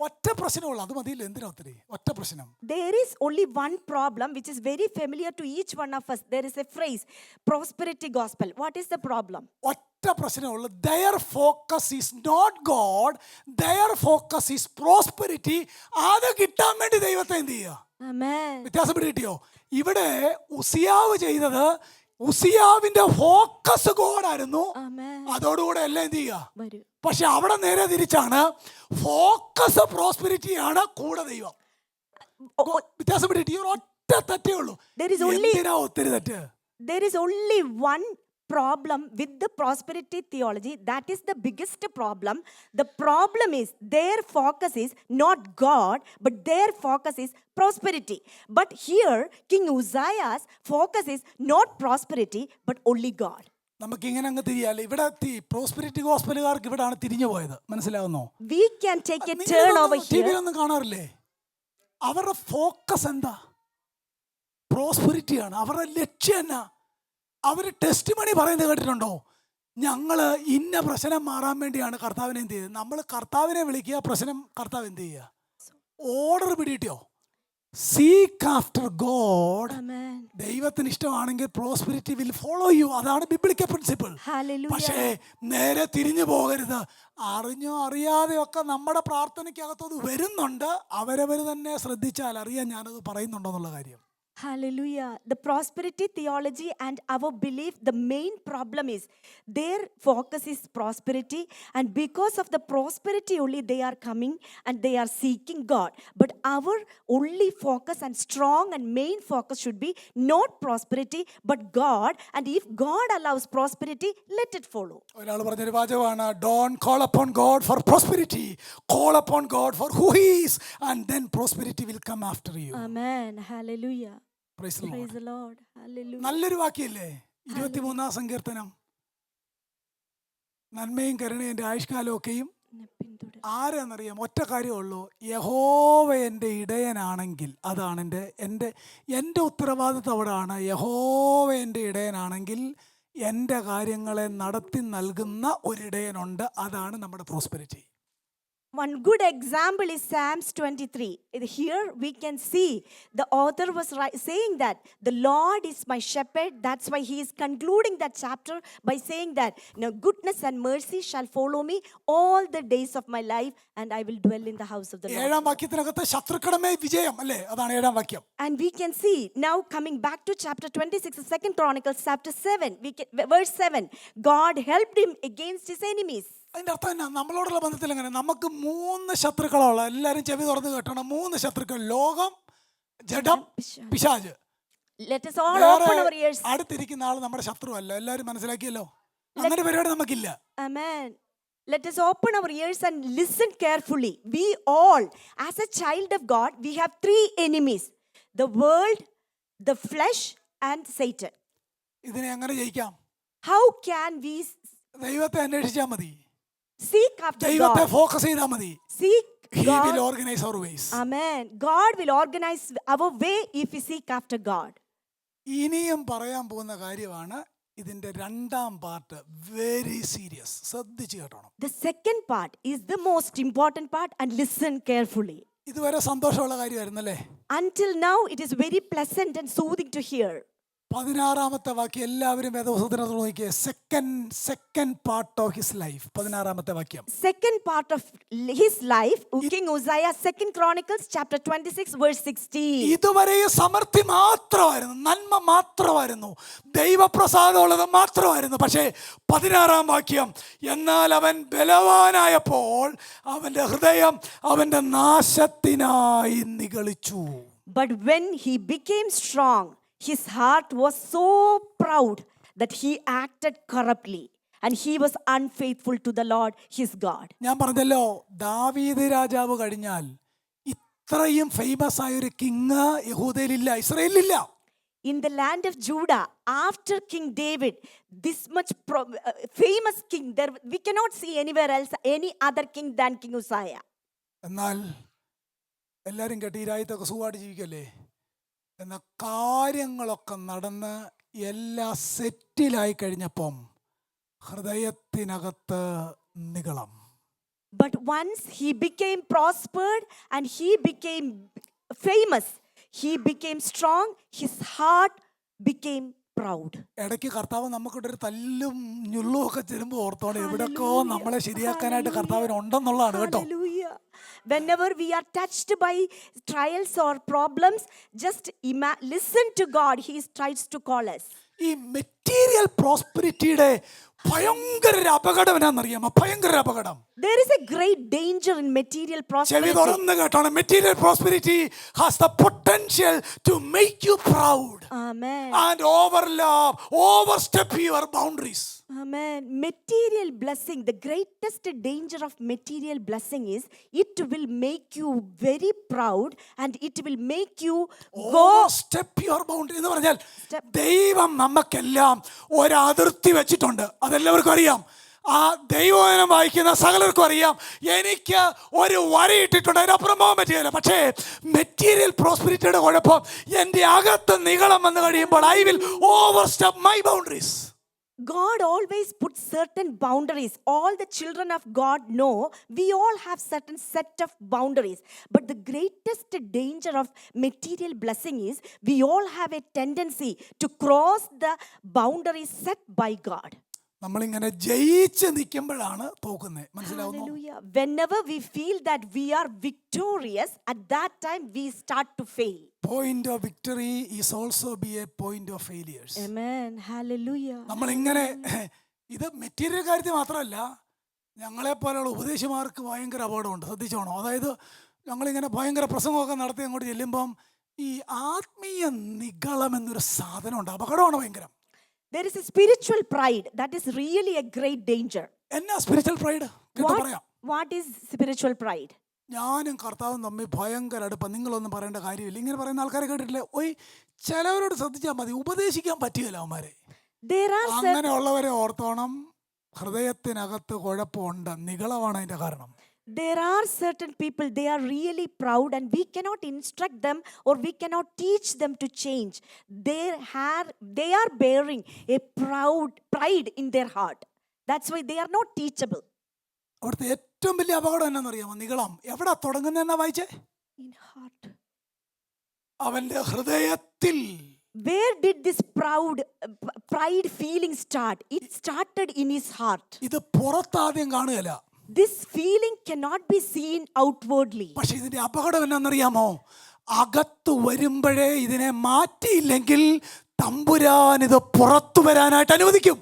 ഒറ്റ പ്രശ്നമുള്ളൂ. അത് മതിയില്ല. എന്തിനാ ഒത്തിരി? ഒറ്റ പ്രശ്നം. There is only one problem which is very familiar to each one of us. There is a phrase, prosperity gospel. What is the problem? ഒറ്റ പ്രശ്നമുള്ളൂ. Their focus is not God. Their focus is prosperity. അത് കിട്ടാൻ വേണ്ടി ദൈവത്തെ എന്ത് ചെയ്യുക? Amen. വ്യത്യാസപ്പെട്ട് കിട്ടിയോ? ഇവിടെ ഉസിയാവ് ചെയ്തത്, ഉസിയാവിന്റെ ഫോക്കസ് ഗോഡായിരുന്നു. Amen. അതോടുകൂടെ എല്ലാം എന്ത് ചെയ്യുക? വരൂ. പക്ഷെ അവിടെ നേരെ തിരിച്ചാണ്. ഫോക്കസ് പ്രോസ്പെരിറ്റിയാണ്, കൂടെ ദൈവം. വ്യത്യാസപ്പെട്ട് കിട്ടിയോ? ഒറ്റ തെറ്റേ ഉള്ളൂ. എന്തിനാ ഒത്തിരി തെറ്റ്? There is only one problem with the prosperity theology. That is the biggest problem. The problem is their focus is not God, but their focus is prosperity. But here, King Uzziah's focus is not prosperity, but only God. നമുക്ക് ഇങ്ങനെ അങ്ങ് തിരിയാല്ലേ? ഇവിടെ പ്രോസ്പെരിറ്റി ഗോസ്പലുകാർക്ക് ഇവിടാണ് തിരിഞ്ഞു പോയത്. മനസ്സിലാവുന്നോ? We can take a turn over here. ടിവിയിലൊന്നും കാണാറില്ലേ? അവരുടെ ഫോക്കസ് എന്താ? പ്രോസ്പെരിറ്റിയാണ്. അവരുടെ ലക്ഷ്യം എന്നാ? അവർ ടെസ്റ്റ് മണി പറയുന്നത് കേട്ടിട്ടുണ്ടോ? ഞങ്ങൾ ഇന്ന പ്രശ്നം മാറാൻ വേണ്ടിയാണ് കർത്താവിനെ എന്ത് ചെയ്തത്. നമ്മൾ കർത്താവിനെ വിളിക്കുക, പ്രശ്നം കർത്താവ് എന്ത് ചെയ്യുക? ഓർഡർ പിടിയിട്ടോ? Seek after God. ദൈവത്തിന് ഇഷ്ടമാണെങ്കിൽ പ്രോസ്പെരിറ്റി വിൽ ഫോളോ യു. അതാണ് ബിബ്ലിക്കൽ പ്രിൻസിപ്പിൾ. പക്ഷേ നേരെ തിരിഞ്ഞു പോകരുത്. അറിഞ്ഞോ അറിയാതെയോ ഒക്കെ നമ്മുടെ പ്രാർത്ഥനയ്ക്കകത്തത് വരുന്നുണ്ട്. അവരവർ തന്നെ ശ്രദ്ധിച്ചാൽ അറിയാൻ ഞാനത് പറയുന്നുണ്ടോ എന്നുള്ള കാര്യം. Hallelujah. The prosperity theology and our belief, the main problem is their focus is prosperity, and because of the prosperity only they are coming and they are seeking God. But our only focus and strong and main focus should be not prosperity but God, and if God allows prosperity, let it follow. ഒരാൾ പറഞ്ഞൊരു വാചകമാണ്, don't call upon God for prosperity, call upon God for who he is, and then prosperity will come after you. Amen. Hallelujah. Praise the Lord. Praise the Lord. Hallelujah. നല്ലൊരു വാക്യല്ലേ 23-ാം സങ്കീർത്തനം? നന്മയും കരുണയും എൻ്റെ ആയുഷ്കാലമൊക്കെയും ആരാന്നറിയാം? ഒറ്റ കാര്യമുള്ളൂ, യഹോവ എൻ്റെ ഇടയനാണെങ്കിൽ, അതാണ് എൻ്റെ ഉത്തരവാദിത്വം അവിടെയാണ്. യഹോവ എൻ്റെ ഇടയനാണെങ്കിൽ എൻ്റെ കാര്യങ്ങളെ നടത്തി നൽകുന്ന ഒരിടയനുണ്ട്, അതാണ് നമ്മുടെ prosperity. One good example is Psalms 23. Here we can see the author was saying that the Lord is my shepherd. That's why he is concluding that chapter by saying that now goodness and mercy shall follow me all the days of my life, and I will dwell in the house of the Lord. ഏഴാം വാക്യത്തിനകത്ത് ശത്രുക്കളുടെ വിജയം അല്ലേ, അതാണ് ഏഴാം വാക്യം. And we can see now coming back to chapter 26, 2 Chronicles chapter 7, verse 7. God helped him against his enemies. അതിൻ്റെ അർത്ഥം എന്നാ? നമ്മളോടുള്ള ബന്ധത്തിൽ എങ്ങനെ? നമുക്ക് 3 ശത്രുക്കളുള്ള, എല്ലാവരും ചെവി തുറന്ന് കേട്ടണം, 3 ശത്രുക്കൾ: ലോകം, ജഡം, പിശാച്. Let us all open our ears. അടുത്തിരിക്കുന്ന ആൾ നമ്മുടെ ശത്രു അല്ല, എല്ലാവരും മനസ്സിലാക്കിയല്ലോ. അങ്ങനെ പരിപാടി നമുക്കില്ല. Amen. Let us open our ears and listen carefully. We all, as a child of God, we have 3 enemies: the world, the flesh, and Satan. ഇതിനെ എങ്ങനെ ജയിക്കാം? How can we ദൈവത്തെ അന്വേഷിച്ചാൽ മതി, seek after ദൈവത്തെ God? ഫോക്കസ് ചെയ്താൽ മതി. Seek He will God. organize our ways. Amen. God will organize our way if we seek after God. ഇനിയും പറയാൻ പോകുന്ന കാര്യമാണ് ഇതിന്റെ രണ്ടാം പാർട്ട്. വെരി സീരിയസ്, ശ്രദ്ധിച്ച് കേട്ടോണം. The second part is the most important part, and listen carefully. ഇതുവരെ സന്തോഷമുള്ള കാര്യമായിരുന്നല്ലേ? Until now, it is very pleasant and soothing to hear. 16-ാമത്തെ വാക്യം എല്ലാവരും വേദപുസ്തകത്തിൽ നോക്കിയേ. Second part of his life. 16-ാമത്തെ വാക്യം. Second part of his life, King Uzziah, 2 Chronicles chapter 26 verse 16. ഇതുവരെ സമൃദ്ധി മാത്രമായിരുന്നു, നന്മ മാത്രമായിരുന്നു, ദൈവപ്രസാദമുള്ളത് മാത്രമായിരുന്നു. പക്ഷേ 16-ാം വാക്യം, എന്നാൽ അവൻ ബലവാനായപ്പോൾ അവന്റെ ഹൃദയം അവന്റെ നാശത്തിനായി നിഗളിച്ചു. But when he became strong, his heart was so proud that he acted corruptly, and he was unfaithful to the Lord his God. ഞാൻ പറഞ്ഞല്ലോ, ദാവീദ് രാജാവ് കഴിഞ്ഞാൽ ഇത്രയും ഫേമസ് ആയ ഒരു king യഹൂദയിലില്ല, ഇസ്രായേലിലില്ല. In the land of Judah, after King David, this much famous king, we cannot see anywhere else any other king than King Uzziah. എന്നാൽ എല്ലാവരും കേട്ട് ഈ രാജ്യത്തൊക്കെ സുഖമായിട്ട് ജീവിക്കല്ലേ? എന്ന കാര്യങ്ങളൊക്കെ നടന്ന് എല്ലാം സെറ്റിലായി കഴിഞ്ഞപ്പം ഹൃദയത്തിനകത്ത് നിഗളം. But once he became prospered and he became famous, he became strong, his heart became proud. ഇടയ്ക്ക് കർത്താവ് നമുക്കിവിടെ ഒരു തല്ലും ഞുള്ളും ഒക്കെ ചെല്ലുമ്പോൾ ഓർത്തോണം, എവിടെയൊക്കെയോ നമ്മളെ ശരിയാക്കാനായിട്ട് കർത്താവിന് ഉണ്ടെന്നുള്ളതാണ് കേട്ടോ. Hallelujah. Whenever we are touched by trials or problems, just listen to God. He tries to call us. ഈ മെറ്റീരിയൽ പ്രോസ്പെരിറ്റിയുടെ ഭയങ്കര അപകടം എന്നാണെന്നറിയാമോ? ഭയങ്കര അപകടം. There is a great danger in material ചെവി prosperity. തുറന്ന് കേട്ടോണം. Material prosperity has the potential to make you proud. Amen. And overstep your boundaries. Amen. Material blessing, the greatest danger of material blessing is it will make you very proud and it will make you go. Overstep your boundary എന്ന് പറഞ്ഞാൽ ദൈവം നമുക്കെല്ലാം ഒരു അതിർത്തി വെച്ചിട്ടുണ്ട്, അതെല്ലാവർക്കും അറിയാം. ആ ദൈവവചനം വായിക്കുന്ന സകലർക്കും അറിയാം, എനിക്ക് ഒരു വര ഇട്ടിട്ടുണ്ട്, അതിനപ്പുറം പോകാൻ പറ്റുകയില്ല. പക്ഷേ മെറ്റീരിയൽ പ്രോസ്പെരിറ്റിയുടെ കുഴപ്പം, എൻ്റെ അകത്ത് നിഗളം വന്ന് കഴിയുമ്പോൾ I will overstep my boundaries. God always puts certain boundaries. All the children of God know we all have certain set of boundaries. But the greatest danger of material blessing is we all have a tendency to cross the boundaries set by God. നമ്മളിങ്ങനെ ജയിച്ച് നിൽക്കുമ്പോഴാണ് തോക്കുന്നത്, മനസ്സിലാവുന്നു? Hallelujah. Whenever we feel that we are victorious, at that time we start to fail. Point of victory is also be a point of failures. Amen. Hallelujah. നമ്മളിങ്ങനെ ഇത് മെറ്റീരിയൽ കാര്യത്തിൽ മാത്രമല്ല, ഞങ്ങളെപ്പോലെയുള്ള ഉപദേശിമാർക്ക് ഭയങ്കര അപകടമുണ്ട്, ശ്രദ്ധിച്ചോണം. അതായത് ഞങ്ങളിങ്ങനെ ഭയങ്കര പ്രസംഗമൊക്കെ നടത്തി അങ്ങോട്ട് ചെല്ലുമ്പം ഈ ആത്മീയ നിഗളം എന്നൊരു സാധനമുണ്ട്, അപകടമാണ് ഭയങ്കരം. There is a spiritual pride that is really a great danger. എന്നാ സ്പിരിച്വൽ പ്രൈഡ്? പറയാം. What is spiritual pride? ഞാനും കർത്താവും തമ്മിൽ ഭയങ്കര അടുപ്പം, നിങ്ങളൊന്നും പറയേണ്ട കാര്യമില്ല. ഇങ്ങനെ പറയുന്ന ആൾക്കാരെ കേട്ടിട്ടില്ലേ? ചിലവരോട് ശ്രദ്ധിച്ചാൽ മതി, ഉപദേശിക്കാൻ പറ്റുകയില്ല അവന്മാരെ. There are അങ്ങനെയുള്ളവരെ ഓർത്തോണം, ഹൃദയത്തിനകത്ത് കുഴപ്പമുണ്ട്. നിഗളമാണ് അതിന്റെ കാരണം. There are certain people, they are really proud, and we cannot instruct them or we cannot teach them to change. They are bearing a pride in their heart. That's why they are not teachable. അവിടുത്തെ ഏറ്റവും വലിയ അപകടം എന്നാണെന്നറിയാമോ? നിഗളം എവിടെ തുടങ്ങുന്നതെന്നാ വായിച്ചേ? In heart. അവന്റെ ഹൃദയത്തിൽ. Where did this pride feeling start? It started in his heart. ഇത് പുറത്താദ്യം കാണുകയില്ല. This feeling cannot be seen outwardly. പക്ഷെ ഇതിന്റെ അപകടം എന്നാണെന്നറിയാമോ? അകത്ത് വരുമ്പോഴേ ഇതിനെ മാറ്റിയില്ലെങ്കിൽ തമ്പുരാൻ ഇത് പുറത്തു വരാനായിട്ട് അനുവദിക്കും.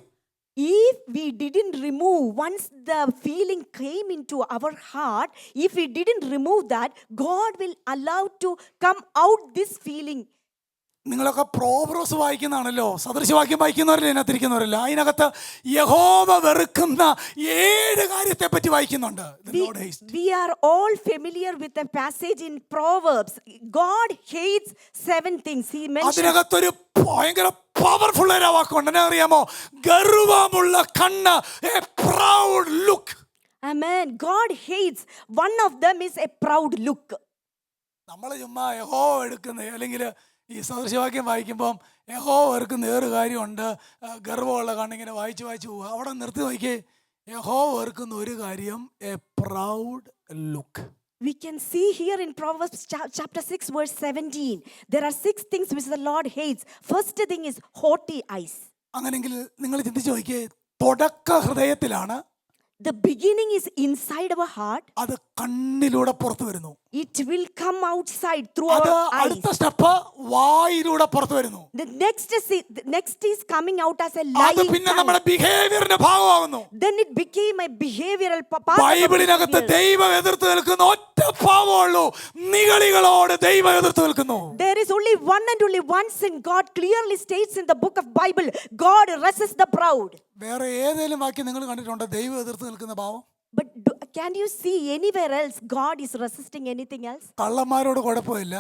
If we didn't remove, once the feeling came into our heart, if we didn't remove that, God will allow to come out this feeling. നിങ്ങളൊക്കെ പ്രോബ്രോസ് വായിക്കുന്നതാണല്ലോ, സദൃശവാക്യം വായിക്കുന്നവരല്ലേ, ഇതിനകത്തിരിക്കുന്നവരല്ല. അതിനകത്ത് യഹോവ വെറുക്കുന്ന 7 കാര്യത്തെ പറ്റി വായിക്കുന്നുണ്ട്. We are all familiar with the passage in Proverbs. God hates 7 things. He mentioned. അതിനകത്തൊരു ഭയങ്കര പവർഫുൾ ഒരു വാക്കുണ്ട്. എന്നാ അറിയാമോ? ഗർവമുള്ള കണ്ണ്, a proud look. Amen. God hates. One of them is a proud look. നമ്മൾ ചുമ്മാ യഹോവ എടുക്കുന്ന, അല്ലെങ്കിൽ ഈ സദൃശവാക്യം വായിക്കുമ്പം യഹോവ വെറുക്കുന്ന വേറൊരു കാര്യമുണ്ട്, ഗർവമുള്ള കണ്ണിങ്ങനെ വായിച്ച് പോവുക. അവിടെ നിർത്തി നോക്കിയേ, യഹോവ വെറുക്കുന്ന ഒരു കാര്യം, A proud look. We can see here in Proverbs chapter 6 verse 17. There are 6 things which the Lord hates. First thing is haughty eyes. അങ്ങനെങ്കിൽ നിങ്ങൾ ചിന്തിച്ച് നോക്കിയേ, തുടക്ക ഹൃദയത്തിലാണ്. The beginning is inside our heart. അത് കണ്ണിലൂടെ പുറത്തു വരുന്നു. It will come outside through അത് our eyes. അടുത്ത സ്റ്റെപ്പ് വായിലൂടെ പുറത്തു വരുന്നു. The next is coming out as a lying അത് പിന്നെ tongue. നമ്മുടെ ബിഹേവിയറിന്റെ ഭാഗമാകുന്നു. Then it became a behavioral part. ബൈബിളിനകത്ത് ദൈവം എതിർത്ത് നിൽക്കുന്ന ഒറ്റ ഭാവമുള്ളൂ, നിഗളികളോട് ദൈവം എതിർത്ത് നിൽക്കുന്നു. There is only one and only one sin. God clearly states in the book of Bible, God resists the proud. വേറെ ഏതെങ്കിലും വാക്യം നിങ്ങൾ കണ്ടിട്ടുണ്ടോ ദൈവം എതിർത്ത് നിൽക്കുന്ന ഭാവം? But can you see anywhere else God is resisting anything else? കള്ളന്മാരോട് കുഴപ്പമില്ല,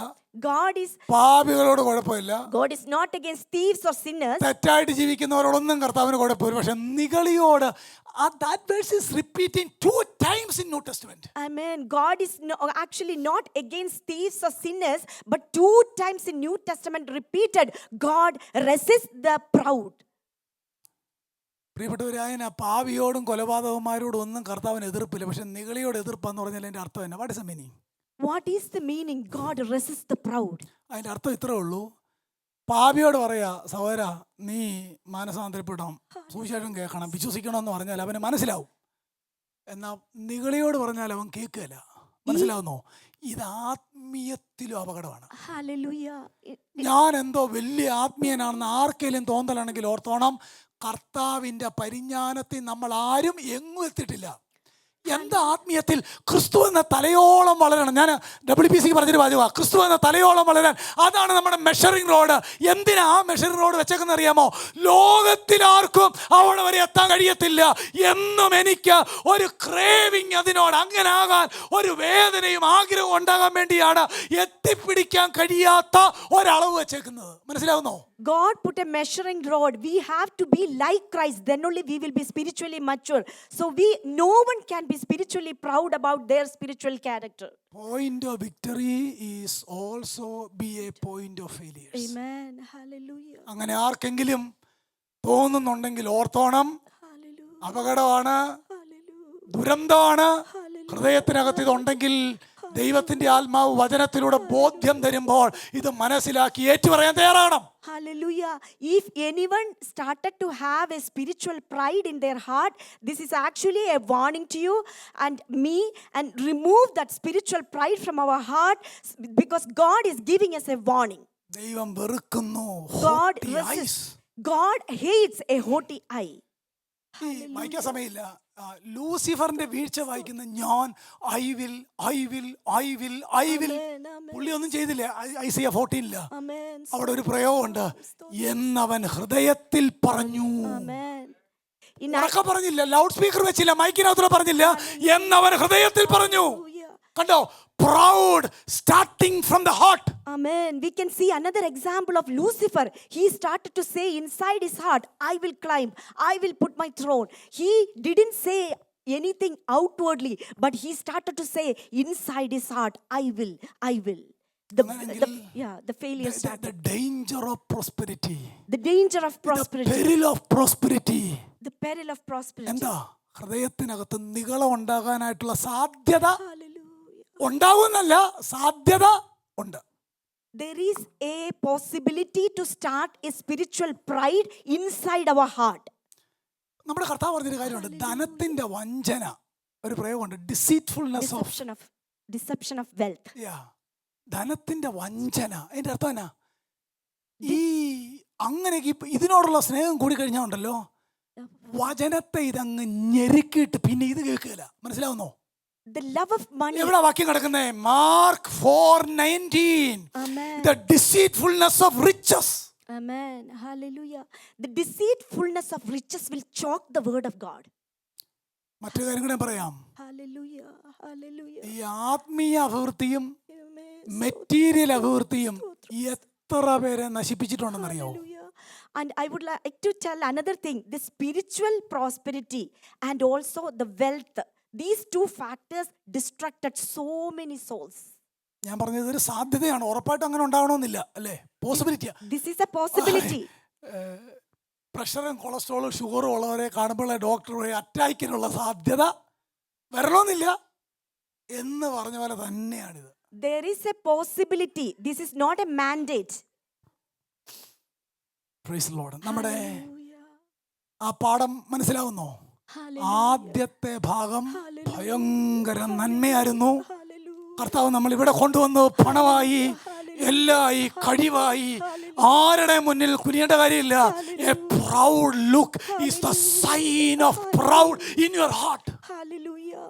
പാപികളോട് കുഴപ്പമില്ല, God is not against thieves or sinners. തെറ്റായിട്ട് ജീവിക്കുന്നവരോടൊന്നും കർത്താവിന് കുഴപ്പമില്ല. പക്ഷെ നിഗളിയോട്, that verse is repeating 2 times in New Testament. Amen. God is actually not against thieves or sinners, but 2 times in New Testament repeated, God resists the proud. പ്രിയപ്പെട്ടവരായ, പാവിയോടും കൊലപാതകന്മാരോടും ഒന്നും കർത്താവിന് എതിർപ്പില്ല. പക്ഷെ നിഗളിയോട് എതിർപ്പെന്ന് പറഞ്ഞാൽ അതിന്റെ അർത്ഥം എന്നാ? What is the meaning? What is the meaning? God resists the proud. അതിന്റെ അർത്ഥം ഇത്രേ ഉള്ളൂ. പാപിയോട് പറയാ, സഹോദര നീ മാനസാന്തരപ്പെടണം, സുവിശേഷം കേൾക്കണം, വിശ്വസിക്കണം എന്ന് പറഞ്ഞാൽ അവന് മനസ്സിലാവും. എന്നാൽ നിഗളിയോട് പറഞ്ഞാൽ അവൻ കേൾക്കില്ല. മനസ്സിലാവുന്നോ? ഇത് ആത്മീയത്തിലും അപകടമാണ്. Hallelujah. ഞാൻ എന്തോ വലിയ ആത്മീയനാണെന്ന് ആർക്കെങ്കിലും തോന്നലാണെങ്കിൽ ഓർത്തോണം, കർത്താവിൻ്റെ പരിജ്ഞാനത്തിൽ നമ്മൾ ആരും എങ്ങും എത്തിയിട്ടില്ല. എന്താ ആത്മീയത്തിൽ? ക്രിസ്തു എന്ന തലയോളം വളരണം. ഞാൻ WPC പറഞ്ഞൊരു വാചകമാണ്, ക്രിസ്തു എന്ന തലയോളം വളരാൻ. അതാണ് നമ്മുടെ മെഷറിംഗ് റോഡ്. എന്തിനാ ആ മെഷറിംഗ് റോഡ് വെച്ചേക്കെന്ന് അറിയാമോ? ലോകത്തിലാർക്കും അവിടെ വരെ എത്താൻ കഴിയത്തില്ല. എന്നും എനിക്ക് ഒരു ക്രേവിങ് അതിനോട്, അങ്ങനെ ആകാൻ ഒരു വേദനയും ആഗ്രഹവും ഉണ്ടാകാൻ വേണ്ടിയാണ് എത്തിപ്പിടിക്കാൻ കഴിയാത്ത ഒരളവ് വെച്ചേക്കുന്നത്. മനസ്സിലാവുന്നോ? God put a measuring rod. We have to be like Christ. Then only we will be spiritually mature. So no one can be spiritually proud about their spiritual character. Point of victory is also be a point of failure. Amen. Hallelujah. അങ്ങനെ ആർക്കെങ്കിലും തോന്നുന്നുണ്ടെങ്കിൽ ഓർത്തോണം, അപകടമാണ്, ദുരന്തമാണ്. ഹൃദയത്തിനകത്ത് ഇതുണ്ടെങ്കിൽ ദൈവത്തിന്റെ ആത്മാവ് വചനത്തിലൂടെ ബോധ്യം തരുമ്പോൾ ഇത് മനസ്സിലാക്കി ഏറ്റുപറയാൻ തയ്യാറാകണം. Hallelujah. If anyone started to have a spiritual pride in their heart, this is actually a warning to you and me, and remove that spiritual pride from our heart, because God is giving us a warning. ദൈവം വെറുക്കുന്നു God resists. God hates a haughty eye. വായിക്കാൻ സമയമില്ല. ലൂസിഫറിന്റെ വീഴ്ച വായിക്കുന്ന ഞാൻ പുള്ളി ഒന്നും ചെയ്തില്ല. ഐസയ്യ 14 അവിടെ ഒരു പ്രയോഗമുണ്ട്, എന്നവൻ ഹൃദയത്തിൽ പറഞ്ഞു. പറഞ്ഞില്ല, ലൗഡ് സ്പീക്കർ വെച്ചില്ല, മൈക്കിനകത്തൂടെ പറഞ്ഞില്ല, എന്നവൻ ഹൃദയത്തിൽ പറഞ്ഞു. കണ്ടോ, proud starting from the heart. Amen. We can see another example of Lucifer. He started to say inside his heart, I will climb, I will put my throne. He didn't say anything outwardly, but he started to say inside his heart, I will. The failure The started. danger of prosperity, The danger of the prosperity. peril of prosperity. The peril of prosperity. എന്താ? ഹൃദയത്തിനകത്ത് നിഗളം ഉണ്ടാകാനായിട്ടുള്ള സാധ്യത Hallelujah. ഉണ്ടാവുന്നല്ല, സാധ്യത ഉണ്ട്. There is a possibility to start a spiritual pride inside our heart. നമ്മുടെ കർത്താവ് പറഞ്ഞൊരു കാര്യമുണ്ട്, ധനത്തിന്റെ വഞ്ചന. ഒരു പ്രയോഗമുണ്ട്, deceitfulness of. Deception of wealth. ധനത്തിന്റെ വഞ്ചന. അതിന്റെ അർത്ഥം എന്നാ? ഈ അങ്ങനെ ഇതിനോടുള്ള സ്നേഹം കൂടി കഴിഞ്ഞാൽ ഉണ്ടല്ലോ, വചനത്തെ ഇതങ്ങ് ഞെരുക്കിയിട്ട് പിന്നെ ഇത് കേൾക്കില്ല. മനസ്സിലാവുന്നോ? The love of money. എവിടെ വാക്യം കിടക്കുന്നേ? Mark 4:19. Amen. The deceitfulness of riches. Amen. Hallelujah. The deceitfulness of riches will choke the word of God. മറ്റൊരു കാര്യം കൂടെ പറയാം. Hallelujah. Hallelujah. ഈ ആത്മീയ അഭിവൃദ്ധിയും Amen. മെറ്റീരിയൽ അഭിവൃദ്ധിയും എത്ര പേരെ നശിപ്പിച്ചിട്ടുണ്ടെന്നറിയാവോ? Hallelujah. And I would like to tell another thing, the spiritual prosperity and also the wealth, these two factors distracted so many souls. ഞാൻ പറഞ്ഞത് ഇതൊരു സാധ്യതയാണ്, ഉറപ്പായിട്ട് അങ്ങനെ ഉണ്ടാവണമെന്നില്ല, അല്ലേ? പോസിബിലിറ്റിയാ. This is a possibility. പ്രഷറും കൊളസ്ട്രോളും ഷുഗറും ഉള്ളവരെ കാണുമ്പോൾ ഡോക്ടറെ അറ്റാക്കിനുള്ള സാധ്യത വരണമെന്നില്ല എന്ന് പറഞ്ഞ പോലെ തന്നെയാണിത്. There is a possibility. This is not a mandate. Praise the Lord. നമ്മുടെ Hallelujah. ആ പാഠം മനസ്സിലാവുന്നോ? Hallelujah. ആദ്യത്തെ ഭാഗം ഭയങ്കര നന്മയായിരുന്നു. Hallelujah. കർത്താവ് നമ്മൾ ഇവിടെ കൊണ്ടുവന്നു പണമായി, എല്ലായി, കഴിവായി, ആരുടെ മുന്നിൽ കുനിയേണ്ട കാര്യമില്ല. A proud look is the sign of proud in your heart. Hallelujah.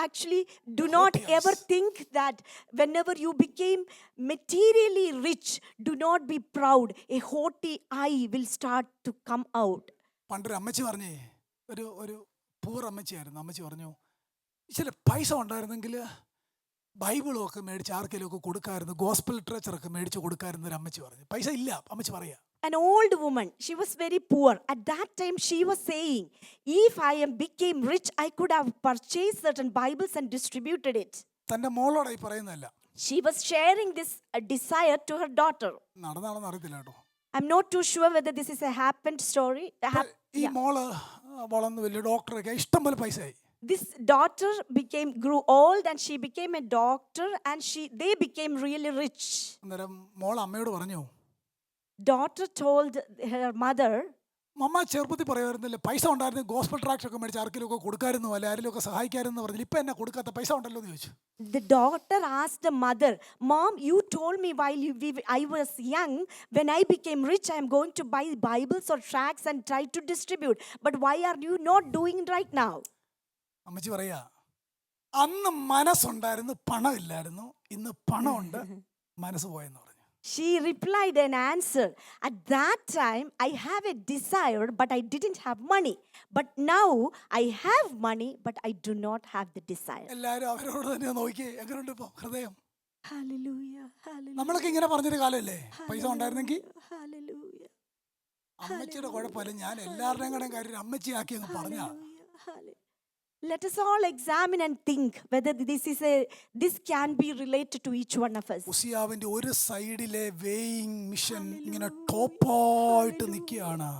Actually, do not ever think that whenever you became materially rich, do not be proud. A haughty eye will start to come out. പണ്ടൊരു അമ്മച്ചി പറഞ്ഞേ, ഒരു പൂർ അമ്മച്ചിയായിരുന്നു. അമ്മച്ചി പറഞ്ഞു, ചില പൈസ ഉണ്ടായിരുന്നെങ്കിൽ ബൈബിളും ഒക്കെ മേടിച്ച് ആർക്കെങ്കിലും ഒക്കെ കൊടുക്കായിരുന്നു, ഗോസ്പൽ ലിറ്ററേച്ചറൊക്കെ മേടിച്ച് കൊടുക്കായിരുന്നു ഒരു അമ്മച്ചി പറഞ്ഞു. പൈസ ഇല്ല, അമ്മച്ചി പറയാ. An old woman, she was very poor. At that time, she was saying, if I became rich, I could have purchased certain Bibles and distributed it. തൻ്റെ മോളോടായി പറയുന്നതല്ല, She was sharing this desire to her daughter. നടന്നാണെന്ന് അറിയത്തില്ല കേട്ടോ. I'm not too sure whether this is a happened story. ഈ മോള് വളർന്ന് വലിയ ഡോക്ടറൊക്കെ ഇഷ്ടം പോലെ പൈസയായി. This daughter grew old and she became a doctor and they became really rich. അന്നേരം മോൾ അമ്മയോട് പറഞ്ഞു, Daughter told her mother, മമ്മ ചെറുപ്പത്തിൽ പറയുമായിരുന്നില്ല, പൈസ ഉണ്ടായിരുന്നു ഗോസ്പൽ ട്രാക്ട് ഒക്കെ മേടിച്ച് ആർക്കെങ്കിലും ഒക്കെ കൊടുക്കായിരുന്നു, അല്ലെ ആരെങ്കിലും ഒക്കെ സഹായിക്കായിരുന്നു പറഞ്ഞു. ഇപ്പം എന്നെ കൊടുക്കാത്ത പൈസ ഉണ്ടല്ലോ എന്ന് ചോദിച്ചു. the daughter asked the mother, Mom, you told me while I was young, when I became rich, I am going to buy Bibles or tracts and try to distribute. But why are you not doing it right now? അമ്മച്ചി പറയാ, അന്ന് മനസ്സുണ്ടായിരുന്നു, പണമില്ലായിരുന്നു. ഇന്ന് പണമുണ്ട്, മനസ്സ് പോയെന്ന് പറഞ്ഞു. She replied and answered, at that time I have a desire, but I didn't have money. But now I have money, but I do not have the desire. എല്ലാവരും അവരോട് തന്നെ നോക്കി, എങ്ങനെയുണ്ട് ഇപ്പൊ ഹൃദയം? Hallelujah. Hallelujah. നമ്മളൊക്കെ ഇങ്ങനെ പറഞ്ഞൊരു കാലമല്ലേ, പൈസ ഉണ്ടായിരുന്നെങ്കിൽ. Hallelujah. അമ്മച്ചിയുടെ കുഴപ്പമില്ല, ഞാൻ എല്ലാവരുടെയും കൂടെ കാര്യം അമ്മച്ചിയാക്കി അങ്ങ് പറഞ്ഞ. Hallelujah. Let us all examine and think whether this can be related to each one of us. ഉസിയാവിന്റെ ഒരു സൈഡിലെ വേയിങ് മിഷൻ ഇങ്ങനെ ടോപ്പായിട്ട് നിൽക്കുകയാണ്.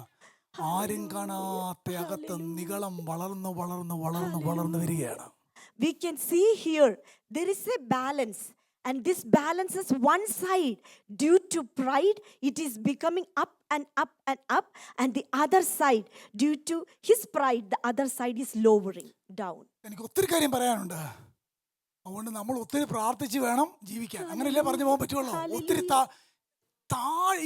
ആരും കാണാത്ത അകത്ത് നികളം വളർന്നു വളർന്നു വളർന്നു വളർന്നു വരികയാണ്. We can see here there is a balance, and this balance is one side due to pride, it is becoming up and up and up, and the other side due to his pride, the other side is lowering down. എനിക്ക് ഒത്തിരി കാര്യം പറയാനുണ്ട്. അതുകൊണ്ട് നമ്മൾ ഒത്തിരി പ്രാർത്ഥിച്ച് വേണം ജീവിക്കാൻ. അങ്ങനെയല്ലേ പറഞ്ഞു പോകാൻ പറ്റുള്ളൂ. ഒത്തിരി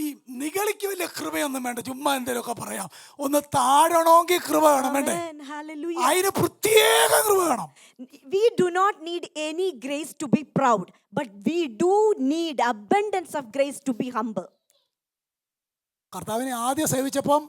ഈ നിഗളിക്ക് വലിയ കൃപയൊന്നും വേണ്ട, ചുമ്മാ എന്തെങ്കിലുമൊക്കെ പറയാം. ഒന്ന് താഴണമെങ്കിൽ കൃപ വേണം, വേണ്ടേ? അതിന് പ്രത്യേക കൃപ വേണം. We do not need any grace to be proud, but we do need abundance of grace to be humble. കർത്താവിനെ ആദ്യം സേവിച്ചപ്പം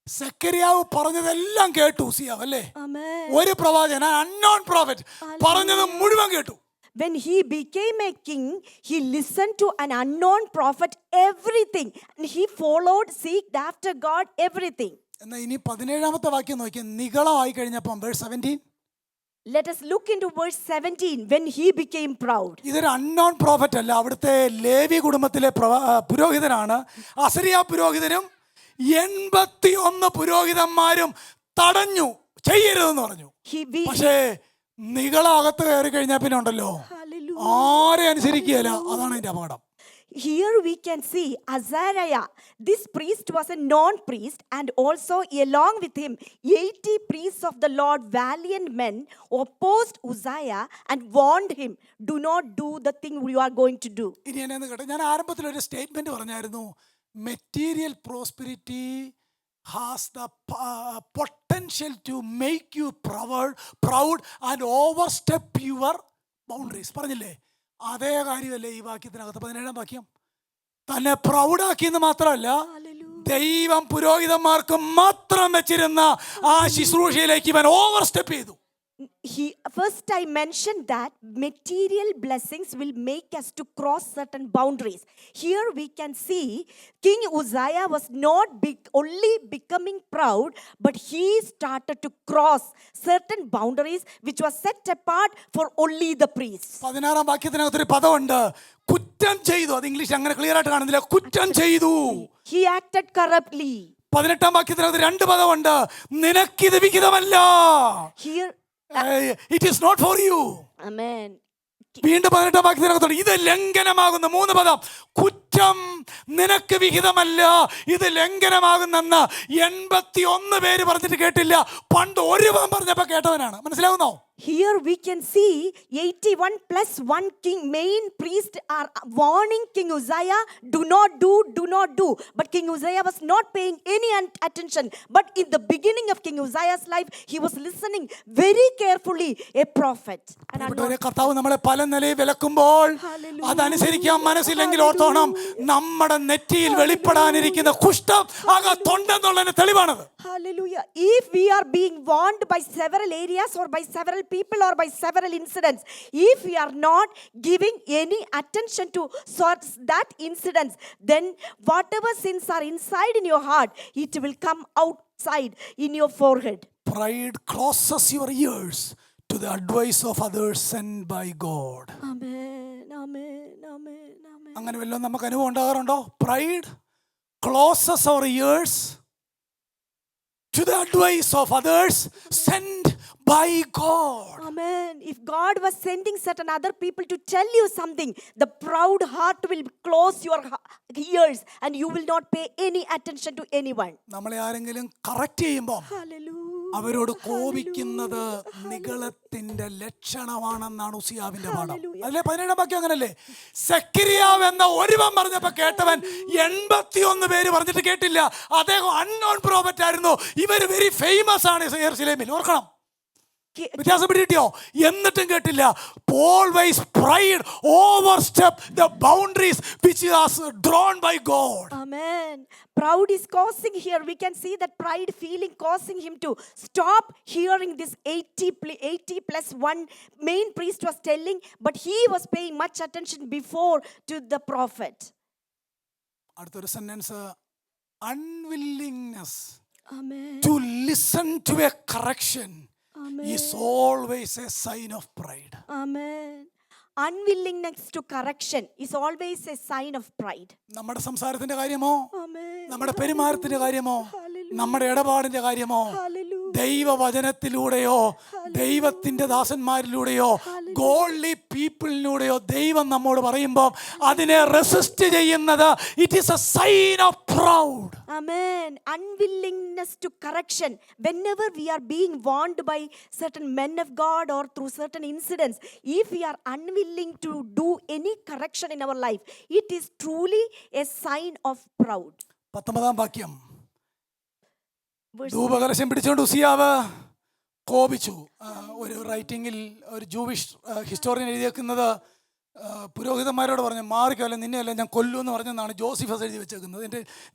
സെക്കരിയാവ് പറഞ്ഞതെല്ലാം കേട്ടു ഉസിയാവ് അല്ലേ? Amen. ഒരു പ്രവാചകൻ, അൺനോൺ പ്രോഫറ്റ്, പറഞ്ഞത് മുഴുവൻ കേട്ടു. When he became a king, he listened to an unknown prophet everything. And he followed, seeked after God, everything. എന്നാൽ ഇനി 17-ാമത്തെ വാക്യം നോക്കി. നിഗളമായി കഴിഞ്ഞപ്പം verse 17. Let us look into verse 17. When he became proud. ഇതൊരു അൺനോൺ പ്രോഫറ്റ് അല്ല, അവിടുത്തെ ലേവി കുടുംബത്തിലെ പുരോഹിതനാണ്. അസരിയ പുരോഹിതനും 81 പുരോഹിതന്മാരും തടഞ്ഞു, ചെയ്യരുതെന്ന് പറഞ്ഞു. പക്ഷേ നിഗള അകത്ത് കയറി കഴിഞ്ഞാൽ പിന്നെ ഉണ്ടല്ലോ, ആരെ അനുസരിക്കുകയില്ല. അതാണ് അതിന്റെ അപകടം. Here we can see Azariah. This priest was a non-priest, and also along with him 80 priests of the Lord, valiant men, opposed Uzziah and warned him, do not do the thing you are going to do. ഇനി എന്നെ കേട്ടോ, ഞാൻ ആരംഭത്തിൽ ഒരു സ്റ്റേറ്റ്മെന്റ് പറഞ്ഞായിരുന്നു. Material prosperity has the potential to make you proud and overstep your boundaries. പറഞ്ഞില്ലേ? അതേ കാര്യമല്ലേ ഈ വാക്യത്തിനകത്ത് 17-ാം വാക്യം. തന്നെ പ്രൗഡാക്കിയെന്ന് മാത്രമല്ല, ദൈവം പുരോഹിതന്മാർക്ക് മാത്രം വെച്ചിരുന്ന ആ ശുശ്രൂഷയിലേക്ക് ഇവൻ ഓവർ സ്റ്റെപ്പ് ചെയ്തു. First I mentioned that material blessings will make us to cross certain boundaries. Here we can see King Uzziah was not only becoming proud, but he started to cross certain boundaries which was set apart for only the priests. 16-ാം വാക്യത്തിനകത്തൊരു പദമുണ്ട്, കുറ്റം ചെയ്തു. അത് ഇംഗ്ലീഷ് അങ്ങനെ ക്ലിയർ ആയിട്ട് കാണുന്നില്ല. കുറ്റം ചെയ്തു. He acted corruptly. 18-ാം വാക്യത്തിനകത്ത് 2 പദമുണ്ട്, നിനക്കിത് വിഹിതമല്ല. Here It is not for you. Amen. വീണ്ടും 18-ാം വാക്യത്തിനകത്തോട് ഇത് ലംഘനമാകുന്ന 3 പദം. കുറ്റം നിനക്ക് വിഹിതമല്ല, ഇത് ലംഘനമാകുന്നെന്ന് 81 പേര് പറഞ്ഞിട്ട് കേട്ടില്ല. പണ്ട് ഒരുവൻ പറഞ്ഞപ്പോ കേട്ടവനാണ്. മനസ്സിലാവുന്നോ? Here we can see 81 plus 1 king, main priest are warning King Uzziah, do not do. But King Uzziah was not paying any attention. But in the beginning of King Uzziah's life, he was listening very carefully, a prophet. കർത്താവ് നമ്മളെ പല നിലയിൽ വിലക്കുമ്പോൾ അതനുസരിക്കാൻ മനസ്സില്ലെങ്കിൽ ഓർത്തോണം, നമ്മുടെ നെറ്റിയിൽ വെളിപ്പെടാനിരിക്കുന്ന കുഷ്ഠം അകത്തുണ്ടെന്നുള്ളതിന് തെളിവാണത്. Hallelujah. If we are being warned by several areas or by several people or by several incidents, if we are not giving any attention to that incidents, then whatever sins are inside in your heart, it will come outside in your forehead. Pride closes your ears to the advice of others sent by God. Amen. Amen. Amen. Amen. അങ്ങനെ വല്ലതും നമുക്ക് അനുഭവം ഉണ്ടാകാറുണ്ടോ? Pride closes our ears to the advice of others sent by God. Amen. If God was sending certain other people to tell you something, the proud heart will close your ears and you will not pay any attention to anyone. നമ്മളെ ആരെങ്കിലും കറക്റ്റ് ചെയ്യുമ്പോൾ Hallelujah. അവരോട് കോപിക്കുന്നത് നിഗളത്തിന്റെ ലക്ഷണമാണെന്നാണ് ഉസിയാവിന്റെ പാഠം. അല്ലേ? 17-ാം വാക്യം അങ്ങനല്ലേ? സെക്കരിയാവ് എന്ന ഒരുവൻ പറഞ്ഞപ്പോ കേട്ടവൻ 81 പേര് പറഞ്ഞിട്ട് കേട്ടില്ല. അദ്ദേഹം അൺനോൺ പ്രോഫറ്റ് ആയിരുന്നു. ഇവര് വെരി ഫേമസ് ആണ് യെരുശലേമിൽ. ഓർക്കണം, വ്യത്യാസം പിടികിട്ടിയോ? എന്നിട്ടും കേട്ടില്ല. Always pride overstep the boundaries which was drawn by God. Amen. Proud is causing here. We can see that pride feeling causing him to stop hearing this 80 plus 1 main priest was telling, but he was paying much attention before to the prophet. അടുത്തൊരു sentence, unwillingness Amen. to listen to a correction Amen. is always a sign of pride. Amen. Unwillingness to correction is always a sign of pride. നമ്മുടെ സംസാരത്തിന്റെ കാര്യമോ, Amen. നമ്മുടെ പെരുമാറ്റത്തിന്റെ കാര്യമോ, Hallelujah. നമ്മുടെ ഇടപാടിന്റെ കാര്യമോ, Hallelujah. ദൈവവചനത്തിലൂടെയോ ദൈവത്തിന്റെ ദാസന്മാരിലൂടെയോ ഗോഡ്ലി പീപ്പിളിലൂടെയോ ദൈവം നമ്മോട് പറയുമ്പോൾ അതിനെ റെസിസ്റ്റ് ചെയ്യുന്നത് it is a sign of proud. Amen. Unwillingness to correction. Whenever we are being warned by certain men of God or through certain incidents, if we are unwilling to do any correction in our life, it is truly a sign of proud. 19-ാം വാക്യം, Verse ധൂപകലശം പിടിച്ചുകൊണ്ട് ഉസിയാവ് കോപിച്ചു. ഒരു റൈറ്റിംഗിൽ ഒരു ജൂവിഷ് ഹിസ്റ്റോറിയൻ എഴുതിയേക്കുന്നത് പുരോഹിതന്മാരോട് പറഞ്ഞു മാറിക്കോ അല്ലെ നിന്നെയല്ല ഞാൻ കൊല്ലുമെന്ന് പറഞ്ഞെന്നാണ് ജോസിഫസ് എഴുതി വെച്ചേക്കുന്നത്.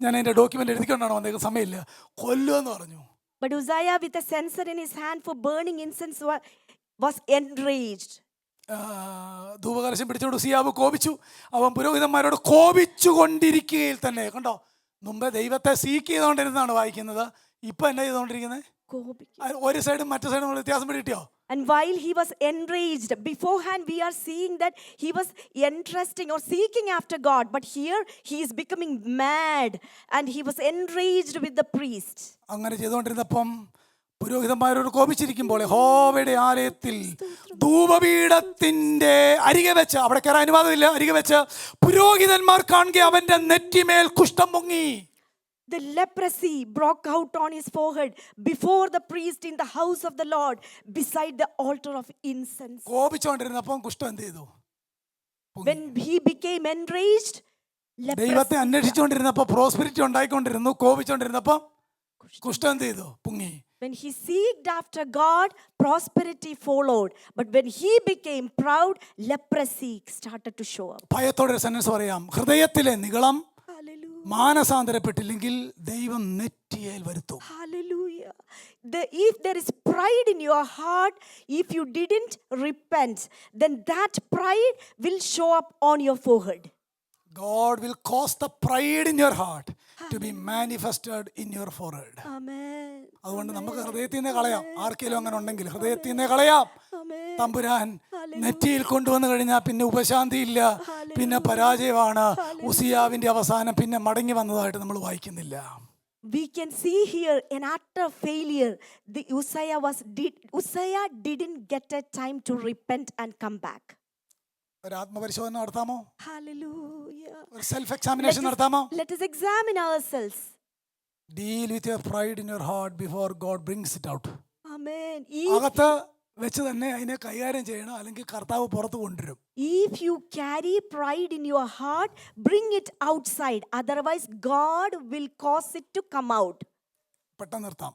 ഞാൻ എൻ്റെ ഡോക്യുമെൻ്റ് എഴുതിക്കൊണ്ടാണ് വന്നേക്കുന്നത്, സമയമില്ല. കൊല്ലുമെന്ന് പറഞ്ഞു. But Uzziah, with a censer in his hand for burning incense, was enraged. ധൂപകലശം പിടിച്ചോണ്ട് ഉസിയാവ് കോപിച്ചു. അവൻ പുരോഹിതന്മാരോട് കോപിച്ചു കൊണ്ടിരിക്കുകയിൽ തന്നെ, കണ്ടോ, മുമ്പേ ദൈവത്തെ സീക്ക് ചെയ്തുകൊണ്ടിരുന്നതാണ് വായിക്കുന്നത്. ഇപ്പൊ എന്നാ ചെയ്തുകൊണ്ടിരിക്കുന്നത്? ഒരു സൈഡും മറ്റു സൈഡും വ്യത്യാസം പിടിയോ? And while he was enraged, beforehand we are seeing that he was interesting or seeking after God, but here he is becoming mad and he was enraged with the priest. അങ്ങനെ ചെയ്തുകൊണ്ടിരുന്നപ്പം പുരോഹിതന്മാരോട് കോപിച്ചിരിക്കുമ്പോൾ യഹോവയുടെ ആലയത്തിൽ ധൂപപീഠത്തിന്റെ അരികെ വെച്ച്, അവിടെ കയറാൻ അനുവാദമില്ല, അരികെ വെച്ച് പുരോഹിതന്മാർ കാണുക അവന്റെ നെറ്റിമേൽ കുഷ്ഠം പൊങ്ങി. The leprosy broke out on his forehead before the priest in the house of the Lord, beside the altar of incense. കോപിച്ചുകൊണ്ടിരുന്നപ്പം കുഷ്ഠം എന്ത് ചെയ്തു? When he became enraged, ദൈവത്തെ അന്വേഷിച്ചുകൊണ്ടിരുന്നപ്പോ പ്രോസ്പെരിറ്റി ഉണ്ടായിക്കൊണ്ടിരുന്നു. കോപിച്ചുകൊണ്ടിരുന്നപ്പം കുഷ്ഠം എന്ത് ചെയ്തു? പൊങ്ങി. When he seeked after God, prosperity followed. But when he became proud, leprosy started to show up. ഭയത്തോടെ സെന്റൻസ് പറയാം. ഹൃദയത്തിലെ നിഗളം മാനസാന്തരപ്പെട്ടില്ലെങ്കിൽ ദൈവം നെറ്റിയേൽ വരുത്തും. Hallelujah. If there is pride in your heart, if you didn't repent, then that pride will show up on your forehead. God will cause the pride in your heart to be manifested in your forehead. Amen. അതുകൊണ്ട് നമുക്ക് ഹൃദയത്തിൽ നിന്ന് കളയാം. ആർക്കെങ്കിലും അങ്ങനെ ഉണ്ടെങ്കിൽ ഹൃദയത്തിൽ നിന്ന് കളയാം. തമ്പുരാൻ നെറ്റിയിൽ കൊണ്ടുവന്നു കഴിഞ്ഞാൽ പിന്നെ ഉപശാന്തിയില്ല, പിന്നെ പരാജയമാണ്. ഉസിയാവിന്റെ അവസാനം പിന്നെ മടങ്ങി വന്നതായിട്ട് നമ്മൾ വായിക്കുന്നില്ല. We can see here an utter failure. Uzziah didn't get a time to repent and come back. ഒരു ആത്മപരിശോധന നടത്താമോ? Hallelujah. ഒരു സെൽഫ് എക്സാമിനേഷൻ നടത്താമോ? Let us examine ourselves. Deal with your pride in your heart before God brings it out. Amen. അകത്ത് വെച്ച് തന്നെ അതിനെ കൈകാര്യം ചെയ്യണം, അല്ലെങ്കിൽ കർത്താവ് പുറത്ത് കൊണ്ടുവരും. If you carry pride in your heart, bring it outside. Otherwise, God will cause it to come out. പെട്ടെന്ന് നിർത്താം.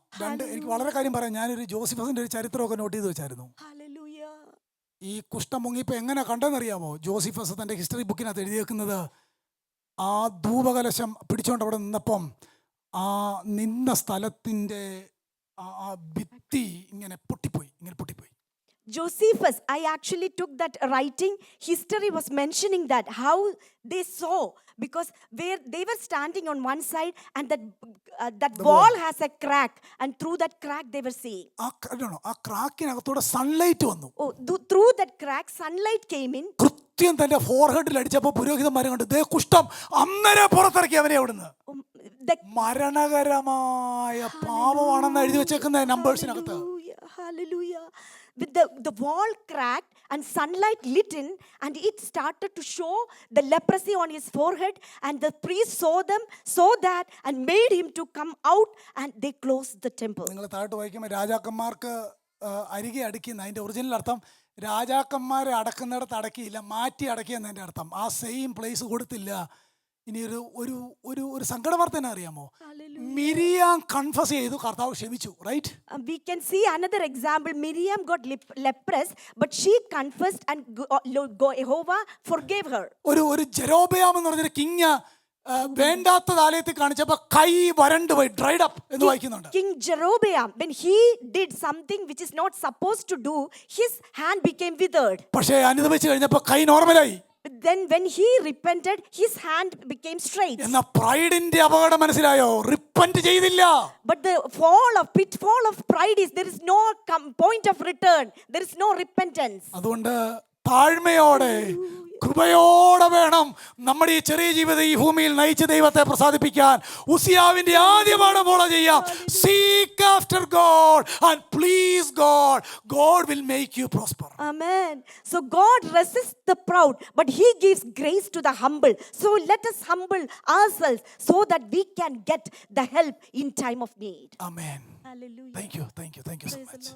എനിക്ക് വളരെ കാര്യം പറയാം. ഞാനൊരു ജോസിഫസിന്റെ ഒരു ചരിത്രമൊക്കെ നോട്ട് ചെയ്ത് വെച്ചായിരുന്നു. Hallelujah. ഈ കുഷ്ഠം മുങ്ങിയപ്പോൾ എങ്ങനെ കണ്ടെന്നറിയാമോ? ജോസിഫസ് തൻ്റെ ഹിസ്റ്ററി ബുക്കിനകത്ത് എഴുതിയേക്കുന്നത്, ആ ധൂപകലശം പിടിച്ചോണ്ട് അവിടെ നിന്നപ്പം ആ നിന്ന സ്ഥലത്തിൻ്റെ ആ ഭിത്തി ഇങ്ങനെ പൊട്ടിപ്പോയി. Josephus, I actually took that writing. History was mentioning that how they saw, because where they were standing on one side and that wall has a crack, and through that crack they were seeing. ആ ക്രാക്കിനകത്തൂടെ സൺലൈറ്റ് വന്നു. Oh, through that crack sunlight came in. കൃത്യം തന്റെ ഫോർഹെഡിൽ അടിച്ചപ്പോൾ പുരോഹിതന്മാരെ കണ്ടു, ദേ കുഷ്ഠം, അന്നേരം പുറത്തിറക്കി അവനെ അവിടുന്ന്. മരണകരമായ പാപമാണെന്ന് എഴുതി വെച്ചേക്കുന്ന നമ്പേഴ്സിനകത്ത്. Hallelujah. With the wall cracked and sunlight lit in, and it started to show the leprosy on his forehead, and the priest saw that and made him to come out, and they closed the temple. നിങ്ങൾ താഴോട്ട് വായിക്കുമ്പോൾ രാജാക്കന്മാർക്ക് അരികെ അടക്കിയെന്ന്, അതിൻ്റെ ഒറിജിനൽ അർത്ഥം രാജാക്കന്മാരെ അടക്കുന്നിടത്ത് അടക്കിയില്ല, മാറ്റി അടക്കിയെന്നതിൻ്റെ അർത്ഥം. ആ സെയിം പ്ലേസ് കൊടുത്തില്ല. ഇനി ഒരു സങ്കട വാർത്ത തന്നെ അറിയാമോ? മിരിയാം കൺഫസ് ചെയ്തു, കർത്താവ് ക്ഷമിച്ചു. Right? We can see another example. Miriam got leprous, but she confessed and Jehovah forgave her. ഒരു ജെരോബയാം എന്ന് പറഞ്ഞൊരു കിങ് വേണ്ടാത്ത ആലയത്തിൽ കാണിച്ചപ്പോൾ കൈ വരണ്ടു പോയി, ഡ്രൈഡ് അപ്പ് എന്ന് വായിക്കുന്നുണ്ട്. King Jeroboam, when he did something which is not supposed to do, his hand became withered. പക്ഷേ അനുഭവിച്ചു കഴിഞ്ഞപ്പോൾ കൈ നോർമലായി. Then when he repented, his hand became straight. എന്നാ പ്രൈഡിന്റെ അപകടം മനസ്സിലായോ? റിപ്പന്റ് ചെയ്തില്ല. But the pitfall of pride is there is no point of return. There is no repentance. അതുകൊണ്ട് താഴ്മയോടെ കൃപയോടെ വേണം നമ്മുടെ ഈ ചെറിയ ജീവിതം ഈ ഭൂമിയിൽ നയിച്ച് ദൈവത്തെ പ്രസാദിപ്പിക്കാൻ. ഉസിയാവിന്റെ ആദ്യമാണ് ഫോളോ ചെയ്യാം. Seek after God and please God. God will make you prosper. Amen. So God resists the proud, but he gives grace to the humble. So let us humble ourselves so that we can get the help in time of need. Amen. Hallelujah. Thank you so much.